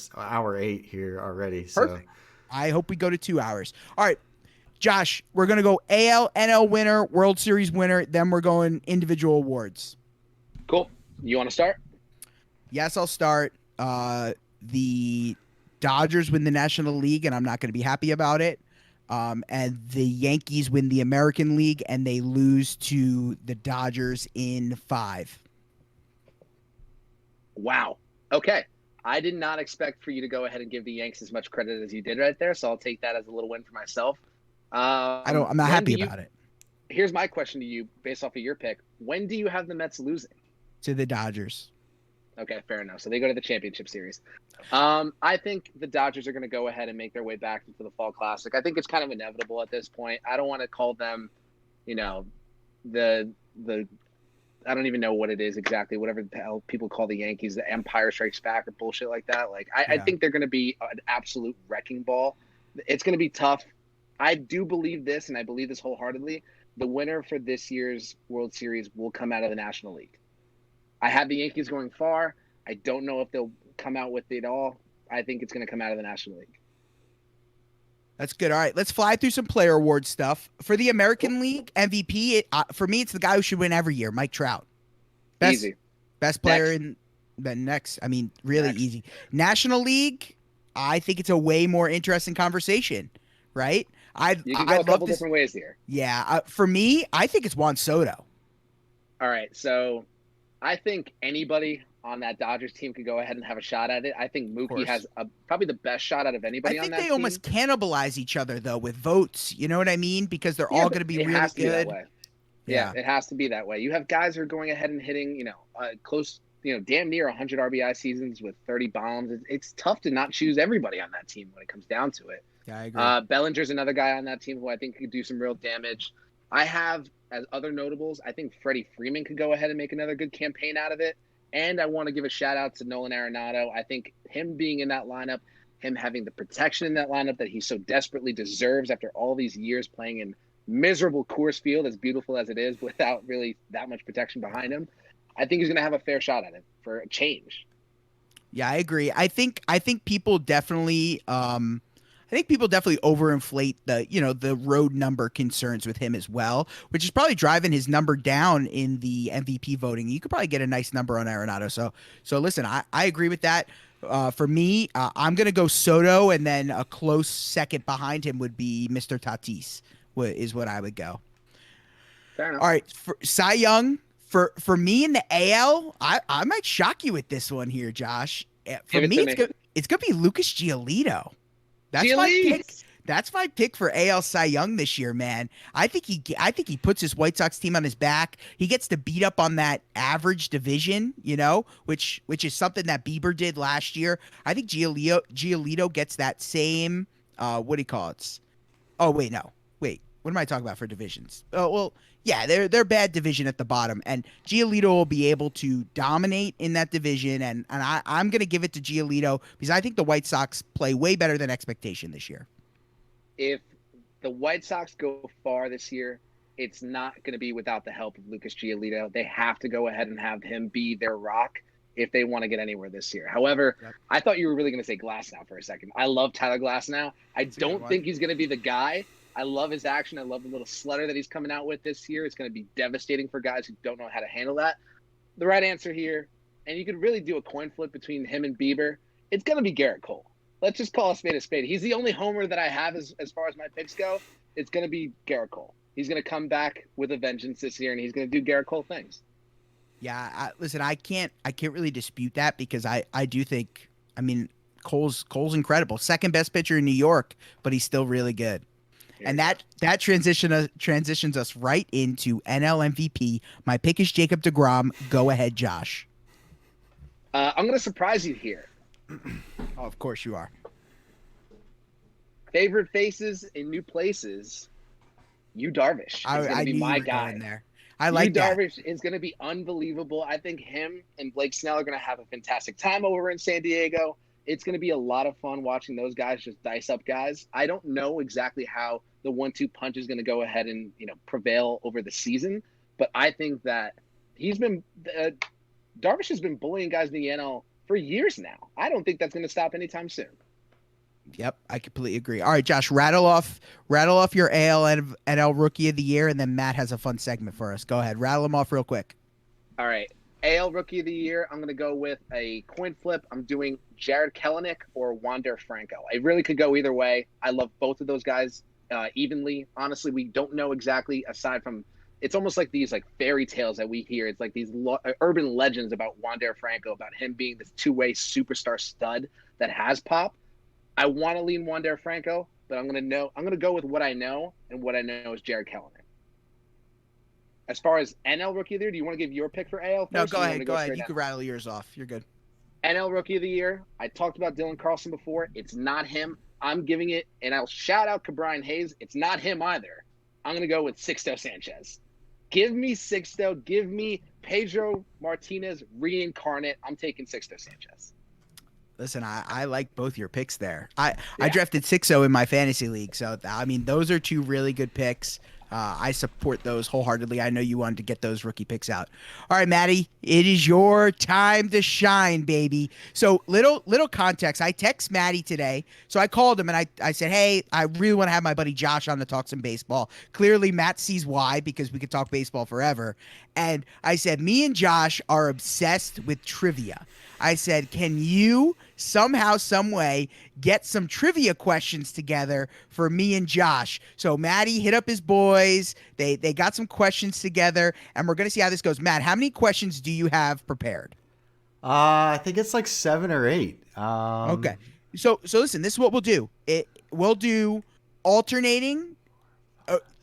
8 here already. So perfect. I hope we go to 2 hours. All right, Josh, we're going to go AL, NL winner, World Series winner. Then we're going individual awards. Cool. You want to start? Yes, I'll start. The Dodgers win the National League, and I'm not going to be happy about it. And the Yankees win the American League, and they lose to the Dodgers in 5. Wow. Okay. I did not expect for you to go ahead and give the Yanks as much credit as you did right there, so I'll take that as a little win for myself. I'm not happy about it. Here's my question to you, based off of your pick. When do you have the Mets losing? To the Dodgers. Okay, fair enough. So they go to the championship series. I think the Dodgers are going to go ahead and make their way back into the Fall Classic. I think it's kind of inevitable at this point. I don't want to call them, the I don't even know what it is exactly. Whatever the hell people call the Yankees, the Empire Strikes Back or bullshit like that. I think they're going to be an absolute wrecking ball. It's going to be tough. I do believe this, and I believe this wholeheartedly. The winner for this year's World Series will come out of the National League. I have the Yankees going far. I don't know if they'll come out with it all. I think it's going to come out of the National League. That's good. All right, let's fly through some player award stuff. For the American League MVP, for me, it's the guy who should win every year, Mike Trout. Easy. Best player in the next. I mean, really easy. National League, I think it's a way more interesting conversation, right? You can go a couple different ways here. Yeah, for me, I think it's Juan Soto. All right, so I think anybody on that Dodgers team could go ahead and have a shot at it. I think Mookie has probably the best shot out of anybody on that team. I think they almost cannibalize each other, though, with votes. You know what I mean? Because they're all going to be really good. Yeah, it has to be that way. You have guys who are going ahead and hitting, close, damn near 100 RBI seasons with 30 bombs. It's tough to not choose everybody on that team when it comes down to it. Yeah, I agree. Bellinger's another guy on that team who I think could do some real damage. I have, as other notables, I think Freddie Freeman could go ahead and make another good campaign out of it. And I want to give a shout out to Nolan Arenado. I think him being in that lineup, him having the protection in that lineup that he so desperately deserves after all these years playing in miserable Coors Field, as beautiful as it is, without really that much protection behind him, I think he's going to have a fair shot at it for a change. Yeah, I agree. I think people definitely overinflate the road number concerns with him as well, which is probably driving his number down in the MVP voting. You could probably get a nice number on Arenado. So listen, I agree with that. For me, I'm going to go Soto, and then a close second behind him would be Mr. Tatis, is what I would go. Fair enough. All right, for Cy Young, for me in the AL, I might shock you with this one here, Josh. For me, it's going to be Lucas Giolito. That's my pick. That's my pick for AL Cy Young this year, man. I think he puts his White Sox team on his back. He gets to beat up on that average division, which is something that Bieber did last year. I think Giolito gets that same what do you call it? Oh wait, no. Wait, what am I talking about for divisions? Oh well, yeah, they're bad division at the bottom, and Giolito will be able to dominate in that division, and I'm gonna give it to Giolito because I think the White Sox play way better than expectation this year. If the White Sox go far this year, it's not going to be without the help of Lucas Giolito. They have to go ahead and have him be their rock if they want to get anywhere this year. However, I thought you were really going to say Glasnow for a second. I love Tyler Glasnow. I don't think he's going to be the guy. I love his action. I love the little slutter that he's coming out with this year. It's going to be devastating for guys who don't know how to handle that. The right answer here, and you could really do a coin flip between him and Bieber, it's going to be Garrett Cole. Let's just call a spade a spade. He's the only homer that I have as far as my picks go. It's going to be Garrett Cole. He's going to come back with a vengeance this year, and he's going to do Garrett Cole things. Yeah, listen, I can't really dispute that because I do think, Cole's incredible. Second best pitcher in New York, but he's still really good. And that transitions us right into NL MVP. My pick is Jacob deGrom. Go ahead, Josh. I'm going to surprise you here. Oh, of course you are. Favorite faces in new places. Yu Darvish is going to be my guy. There. I like that. Yu Darvish is going to be unbelievable. I think him and Blake Snell are going to have a fantastic time over in San Diego. It's going to be a lot of fun watching those guys just dice up guys. I don't know exactly how the 1-2 punch is going to go ahead and prevail over the season, but I think that Darvish has been bullying guys in the NL for years now. I don't think that's going to stop anytime soon. Yep, I completely agree. All right, Josh, rattle off your AL and NL Rookie of the Year, and then Matt has a fun segment for us. Go ahead, rattle them off real quick. All right, AL Rookie of the Year, I'm going to go with a coin flip. I'm doing Jared Kelenic or Wander Franco. I really could go either way. I love both of those guys evenly. Honestly, we don't know exactly, aside from it's almost like these fairy tales that we hear. It's like these urban legends about Wander Franco, about him being this two-way superstar stud that has pop. I want to lean Wander Franco, but I'm going to go with what I know, and what I know is Jared Kelenic. As far as NL Rookie of the Year, do you want to give your pick for AL first? No, go ahead. You can rattle yours off. You're good. NL Rookie of the Year, I talked about Dylan Carlson before. It's not him. I'm giving it, and I'll shout out Ke'Bryan Hayes. It's not him either. I'm going to go with Sixto Sanchez. Give me Sixto. Give me Pedro Martinez reincarnate. I'm taking Sixto Sanchez. Listen, I like both your picks there. I drafted Sixto in my fantasy league, so those are two really good picks. I support those wholeheartedly. I know you wanted to get those rookie picks out. All right, Maddie, it is your time to shine, baby. So little context. I text Maddie today. So I called him and I said, hey, I really want to have my buddy Josh on to talk some baseball. Clearly, Matt sees why, because we could talk baseball forever. And I said, me and Josh are obsessed with trivia. I said, can you somehow, some way, get some trivia questions together for me and Josh. So Maddie hit up his boys. They got some questions together, and we're gonna see how this goes. Matt, how many questions do you have prepared? I think it's like 7 or 8. Okay. So listen, this is what we'll do. We'll do alternating.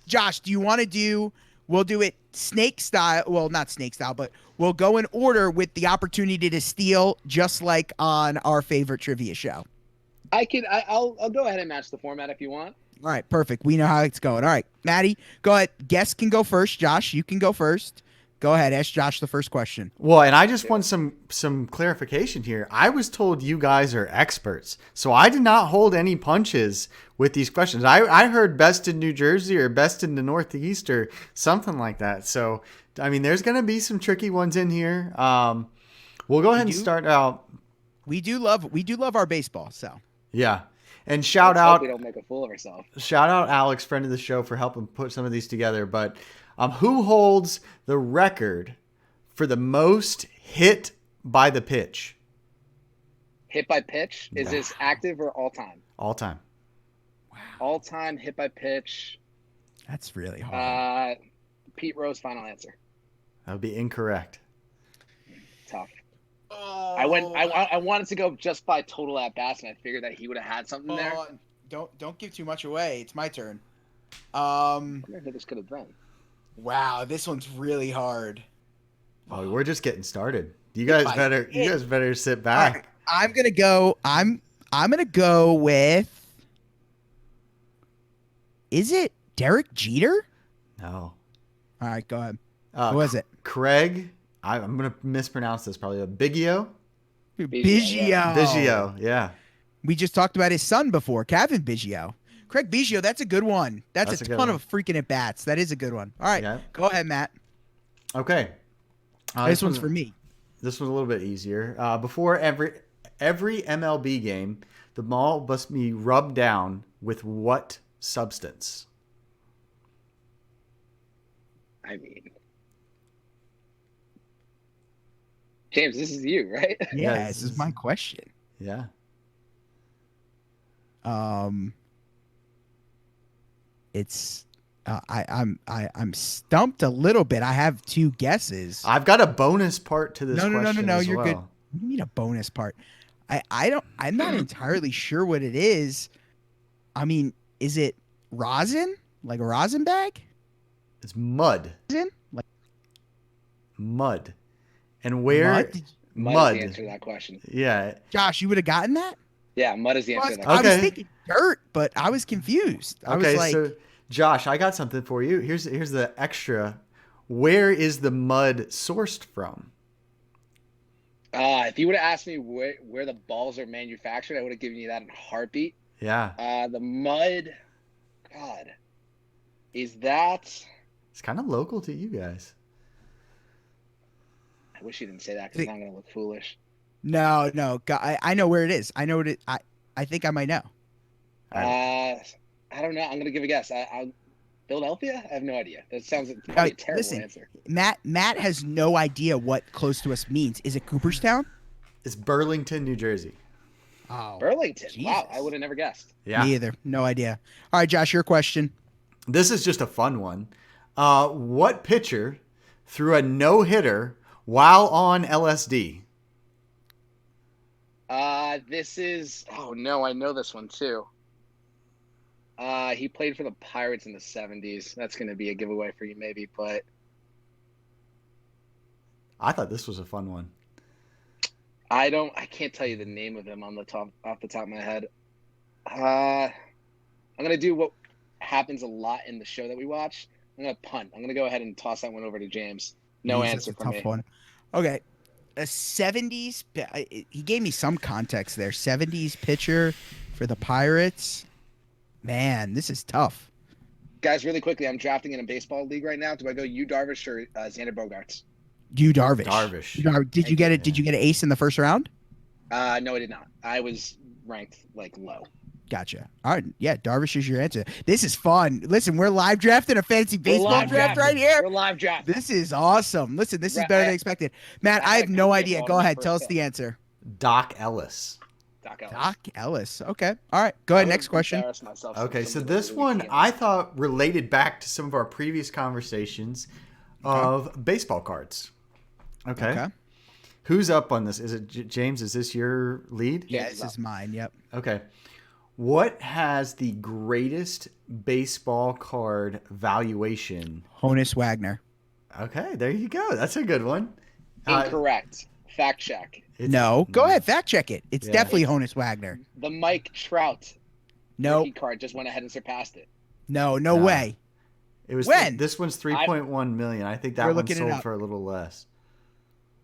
Josh, do you want to do? We'll do it snake style. Well, not snake style, but we'll go in order with the opportunity to steal, just like on our favorite trivia show. I'll go ahead and match the format if you want. All right, perfect. We know how it's going. All right, Maddie, go ahead. Guest can go first. Josh, you can go first. Go ahead. Ask Josh the first question. Well, and I just want some clarification here. I was told you guys are experts, so I did not hold any punches with these questions. I heard best in New Jersey or best in the Northeast or something like that. So, I mean, there's going to be some tricky ones in here. We'll go ahead and start out. We do love our baseball. So yeah, and Let's shout hope out. we don't make a fool of ourselves. Shout out Alex, friend of the show, for helping put some of these together. But who holds the record for the most hit by the pitch? Hit by pitch? Is this active or all time? All time. wow, All time hit by pitch. that's really hard. Pete Rose, final answer. That would be incorrect. Tough. Oh. I wanted to go just by total at bats, and I figured that he would have had something there. Don't give too much away. It's my turn. I wonder who this could have been. Wow, this one's really hard. Oh, we're just getting started. You guys better sit back. Right, I'm gonna go. I'm gonna go with. Is it Derek Jeter? No. All right, go ahead. Who was it? Craig. I'm gonna mispronounce this probably. Biggio. Biggio. Biggio. Yeah. We just talked about his son before, Kevin Biggio. Craig Biggio, that's a good one. That's a ton of freaking at bats. That is a good one. All right, Go ahead, Matt. Okay. This one's for me. This one's a little bit easier. Before every MLB game, the ball must be rubbed down with what substance? I mean, James, this is you, right? Yeah, this is my question. Yeah. It's I'm stumped a little bit. I have 2 guesses. I've got a bonus part to this question. No. as You're well. good. What do you mean a bonus part? I'm not entirely sure what it is. I mean, is it rosin? Like a rosin bag? It's mud. Like Mud. And where? Mud is the answer to that question. Yeah. Josh, you would have gotten that? Yeah, mud is the answer to that I question. was thinking dirt, but I was confused. I was like, so Josh, I got something for you. Here's the extra. Where is the mud sourced from? If you would have asked me where the balls are manufactured, I would have given you that in a heartbeat. Yeah. The mud, God, is that? It's kind of local to you guys. I wish you didn't say that because I'm going to look foolish. No. I know where it is. I know what it. I think I might know. I don't know. I'm going to give a guess. Philadelphia? I have no idea. That sounds like probably a terrible answer. Matt has no idea what close to us means. Is it Cooperstown? It's Burlington, New Jersey. Oh, Burlington. Jesus. Wow, I would have never guessed. Yeah. Me either. No idea. All right, Josh, your question. This is just a fun one. What pitcher threw a no-hitter while on LSD? This is. Oh no, I know this one too. He played for the Pirates in the 70s. That's going to be a giveaway for you, maybe. But I thought this was a fun one. I can't tell you the name of him off the top of my head. I'm going to do what happens a lot in the show that we watch. I'm going to punt. I'm going to go ahead and toss that one over to James. No answer from me. One. Okay. A 70s. He gave me some context there. 70s pitcher for the Pirates. Man, this is tough. Guys, really quickly, I'm drafting in a baseball league right now. Do I go Yu Darvish or Xander Bogaerts? Yu Darvish. Did you get it? Did you get an ace in the first round? No, I did not. I was ranked like low. Gotcha. All right. Yeah, Darvish is your answer. This is fun. Listen, we're live drafting a fancy baseball draft right here. We're live drafting. This is awesome. Listen, this is better than expected. Matt, I have no idea. Go ahead. Tell us the answer. Doc Ellis. Doc Ellis. Doc Ellis. Okay. All right. Go ahead. I Next would question. embarrass myself Okay, some so of the this really one key I ones. thought related back to some of our previous conversations of baseball cards. Okay. Okay. Who's up on this? Is it James? Is this your lead? Yeah, James is this is mine. Yep. Okay. What has the greatest baseball card valuation? Honus Wagner. Okay, there you go. That's a good one. Incorrect. Fact check. No. Go ahead. Fact check it. It's Yeah. definitely Honus Wagner. The Mike Trout No. rookie card just went ahead and surpassed it. No No. way. It was When? this one's 3.1 million. I think that We're one looking it sold up. for a little less.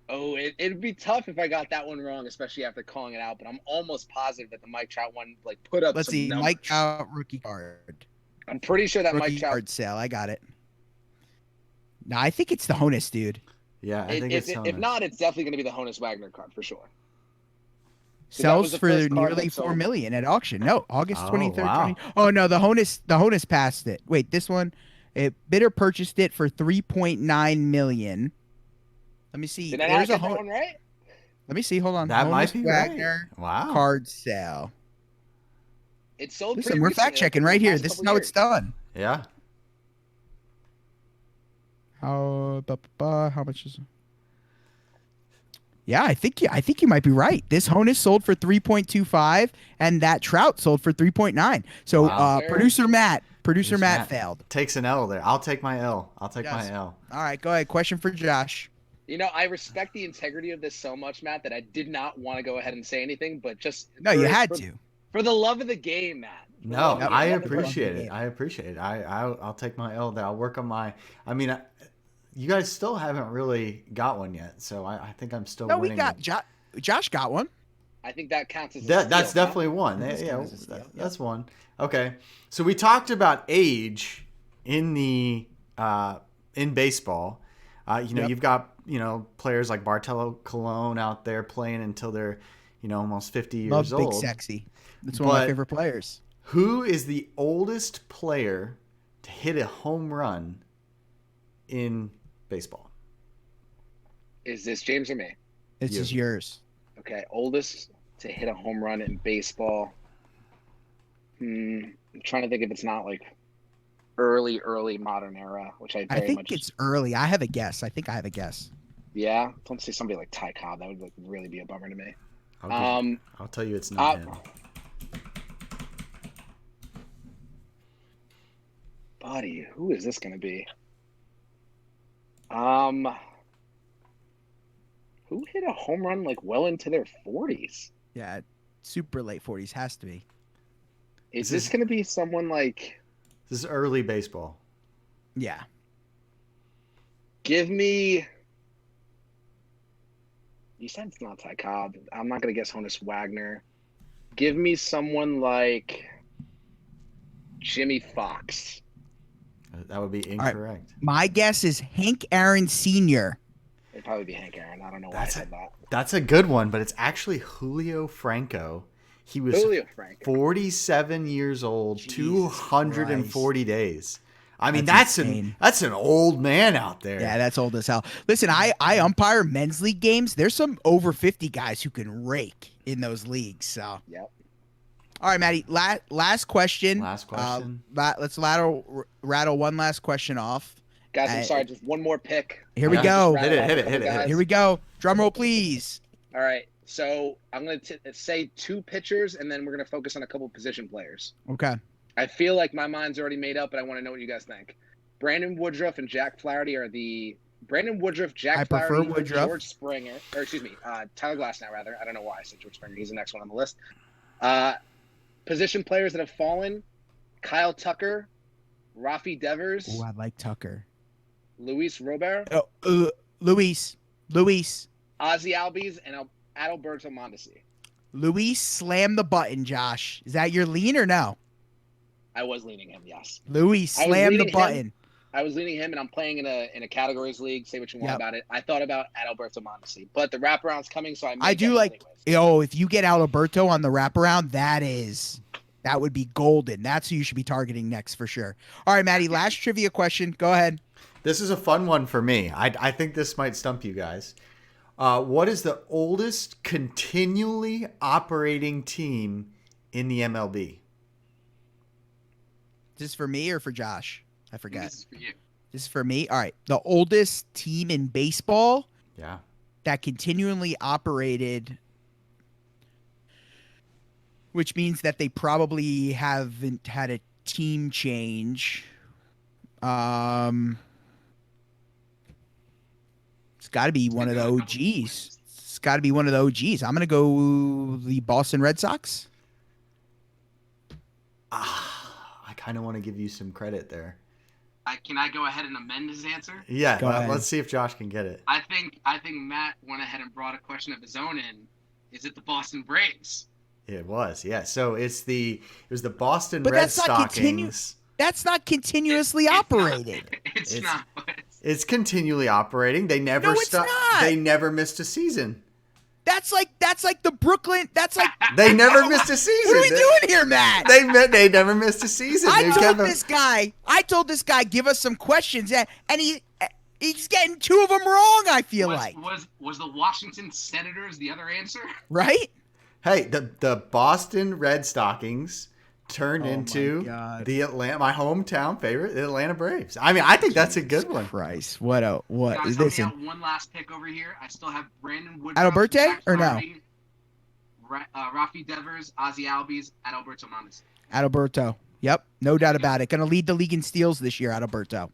Oh, it'd be tough if I got that one wrong, especially after calling it out. But I'm almost positive that the Mike Trout one put up. Let's some see. numbers. Mike Trout rookie card. I'm pretty sure that Rookie Mike Trout. card sale. I got it. No, I think it's the Honus, dude. Yeah, I think it's If not, it's definitely going to be the Honus Wagner card for sure. So that Sells was the for first card nearly that sold. $4 million at auction. No, August Oh, 23rd. wow. Oh no, the Honus passed it. Wait, this one, bidder purchased it for 3.9 million. Let me see. Did I There's not a get that one right? Let me see. Hold on. That might Honus be Wagner right. Wow. card sale. It sold. Listen, pretty we're recently, fact checking in the right here. past This is couple how years. it's done. Yeah. How much is? Yeah, I think you might be right. This Honus sold for 3.25, and that Trout sold for 3.9. So, Wow. producer Matt failed. Takes an L there. I'll take my L. I'll take my Yes. L. All right, go ahead. Question for Josh. You know, I respect the integrity of this so much, Matt, that I did not want to go ahead and say anything, but just No, you had to. for the love of the game, Matt. For the No, love of the I game. appreciate it. I appreciate it. I'll take my L there. I'll work on my. I mean, you guys still haven't really got one yet, so I think I'm still. No, we winning got Josh got one. I think that counts as a That's steal, Matt. definitely one. That's Yeah, kind of a steal, that's one. Okay, so we talked about age in the in baseball. Yep. You've got players like Bartolo Colon out there playing until they're almost 50 years Love old. Big Sexy. That's one of my But- favorite players. Who is the oldest player to hit a home run in baseball? Is this James or me? This You. is yours. Okay, oldest to hit a home run in baseball. I'm trying to think if it's not like early modern era, which I I very think much. it's early. I have a guess. I think I have a guess. Yeah, don't say somebody like Ty Cobb. That would really be a bummer to me. I'll tell you it's not him. Buddy, who is this going to be? Who hit a home run well into their 40s? Yeah, super late 40s has to be. Is This this is- going to be someone like? This is early baseball. Yeah. Give me. You said it's not Ty Cobb. I'm not going to guess Honus Wagner. Give me someone like Jimmy Fox. That would be right. incorrect. My guess is Hank Aaron Sr. It'd probably be Hank Aaron. I don't know why I said that. That's a good one, but it's actually Julio Franco. He was Julio Franco. 47 years old, Jesus 240 days. I mean, That's that's insane. an old man out there. Yeah, that's old as hell. Listen, I umpire men's league games. There's some over 50 guys who can rake in those leagues. So, Yep. all right, Maddie. Last question. Last question. Let's rattle one last question off. Guys, I'm sorry. Just one more pick. Here we Yeah. go. Just Hit it, rattle hit off it, a couple hit it, hit it. guys. Here we go. Drum roll, please. All right. So I'm going to say two pitchers, and then we're going to focus on a couple position players. Okay. I feel like my mind's already made up, but I want to know what you guys think. Brandon Woodruff and Jack Flaherty are the Brandon Woodruff, Jack I prefer Flaherty, Woodruff. George Springer, or excuse me, Tyler Glasnow rather. I don't know why I said George Springer. He's the next one on the list. Position players that have fallen: Kyle Tucker, Rafi Devers, Oh, I like Tucker. Luis Robert, Luis, Ozzy Albies, and Adalberto Mondesi. Luis, slam the button, Josh. Is that your lean or no? I was leaning him, yes. Luis, I was slam the leaning him. button. I was leaning him, and I'm playing in a categories league. Say what you want Yep. about it. I thought about Adalberto Mondesi, but the wraparound's coming, so I may I get do him like. anyways. If you get Alberto on the wraparound, that would be golden. That's who you should be targeting next for sure. All right, Maddie. Last trivia question. Go ahead. This is a fun one for me. I think this might stump you guys. What is the oldest continually operating team in the MLB? Is this for me or for Josh? I forget. This is for you. This is for me. All right. The oldest team in baseball Yeah. that continually operated, which means that they probably haven't had a team change. It's got to be one of the OGs. It's got to be one of the OGs. I'm going to go the Boston Red Sox. I kind of want to give you some credit there. Can I go ahead and amend his answer? Yeah, Go ahead. let's see if Josh can get it. I think Matt went ahead and brought a question of his own in. Is it the Boston Braves? It was, yeah. So it was the Boston But Red that's not Stockings. That's not continuously operated. It's not. It's continually operating. They never No, it's not. They never missed a season. That's like the Brooklyn. That's like They never missed a season. what are we doing here, Matt? They never missed a season. I told this guy, give us some questions, and he's getting two of them wrong. I feel like Was the Washington Senators the other answer? right. Hey, the Boston Red Stockings turned Oh my into God. my hometown favorite, the Atlanta Braves. I mean, I think that's a good one. Christ, what? Guys, Listen, help me out one last pick over here. I still have Brandon Woodruff, Adalberto Jack or no? Harvey, Rafi Devers, Ozzy Albies, Adalberto Mondesi. Adalberto. Yep, no doubt about it. Going to lead the league in steals this year, Adalberto.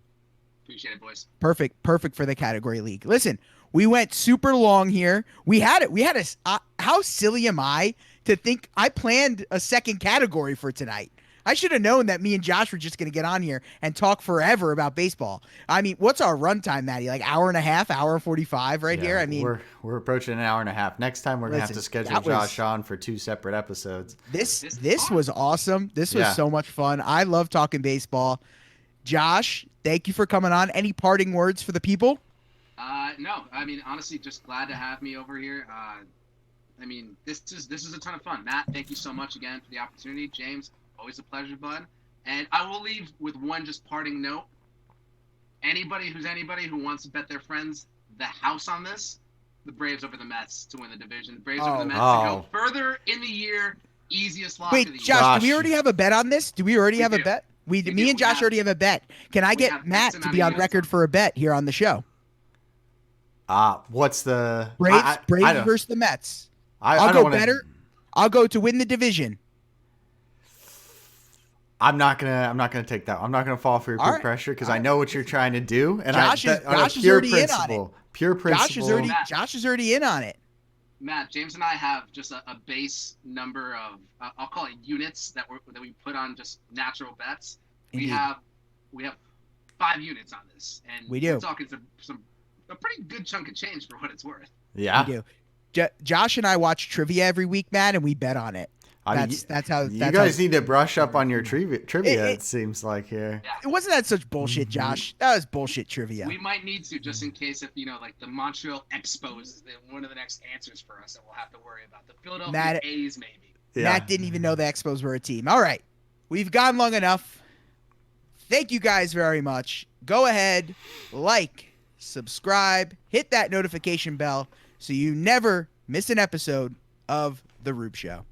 Appreciate it, boys. Perfect for the category league. Listen, we went super long here. We had a. How silly am I to think I planned a second category for tonight? I should have known that me and Josh were just going to get on here and talk forever about baseball. I mean, what's our runtime, Maddie? Like hour and a half, hour and 45 right here? I mean, we're approaching an hour and a half. Next time we're going to have to schedule Josh on for 2 separate episodes. This was awesome. This was so much fun. I love talking baseball. Josh, thank you for coming on. Any parting words for the people? No, I mean, honestly, just glad to have me over here. I mean, this is a ton of fun. Matt, thank you so much again for the opportunity. James, always a pleasure, bud. And I will leave with one just parting note. Anybody who wants to bet their friends the house on this, the Braves over the Mets to win the division. The Braves over the Mets to go further in the year. Easiest lock of the year. Wait, Josh, do we already have a bet on this? Do we already have a bet? Me and Josh already have a bet. Can I get Matt to be on record for a bet here on the show? What's the Braves versus the Mets? I'll go better. I'll go to win the division. I'm not gonna take that. I'm not gonna fall for your peer pressure because I know what you're trying to do, and Josh is already in on it. Pure principle. Josh is already in on it. Matt, James and I have just a base number of I'll call it units that we put on just natural bets. Indeed. We have 5 units on this, and we do. We're talking a pretty good chunk of change for what it's worth. Yeah, we do. Josh and I watch trivia every week, Matt, and we bet on it. That's how you guys need to brush up on your trivia. It seems like here. Yeah. It wasn't that such bullshit, Josh. That was bullshit trivia. We might need to just in case if like the Montreal Expos is one of the next answers for us that we'll have to worry about. The Philadelphia A's maybe. Yeah. Matt didn't even know the Expos were a team. All right, we've gone long enough. Thank you guys very much. Go ahead, like, subscribe, hit that notification bell so you never miss an episode of The Rueb Show.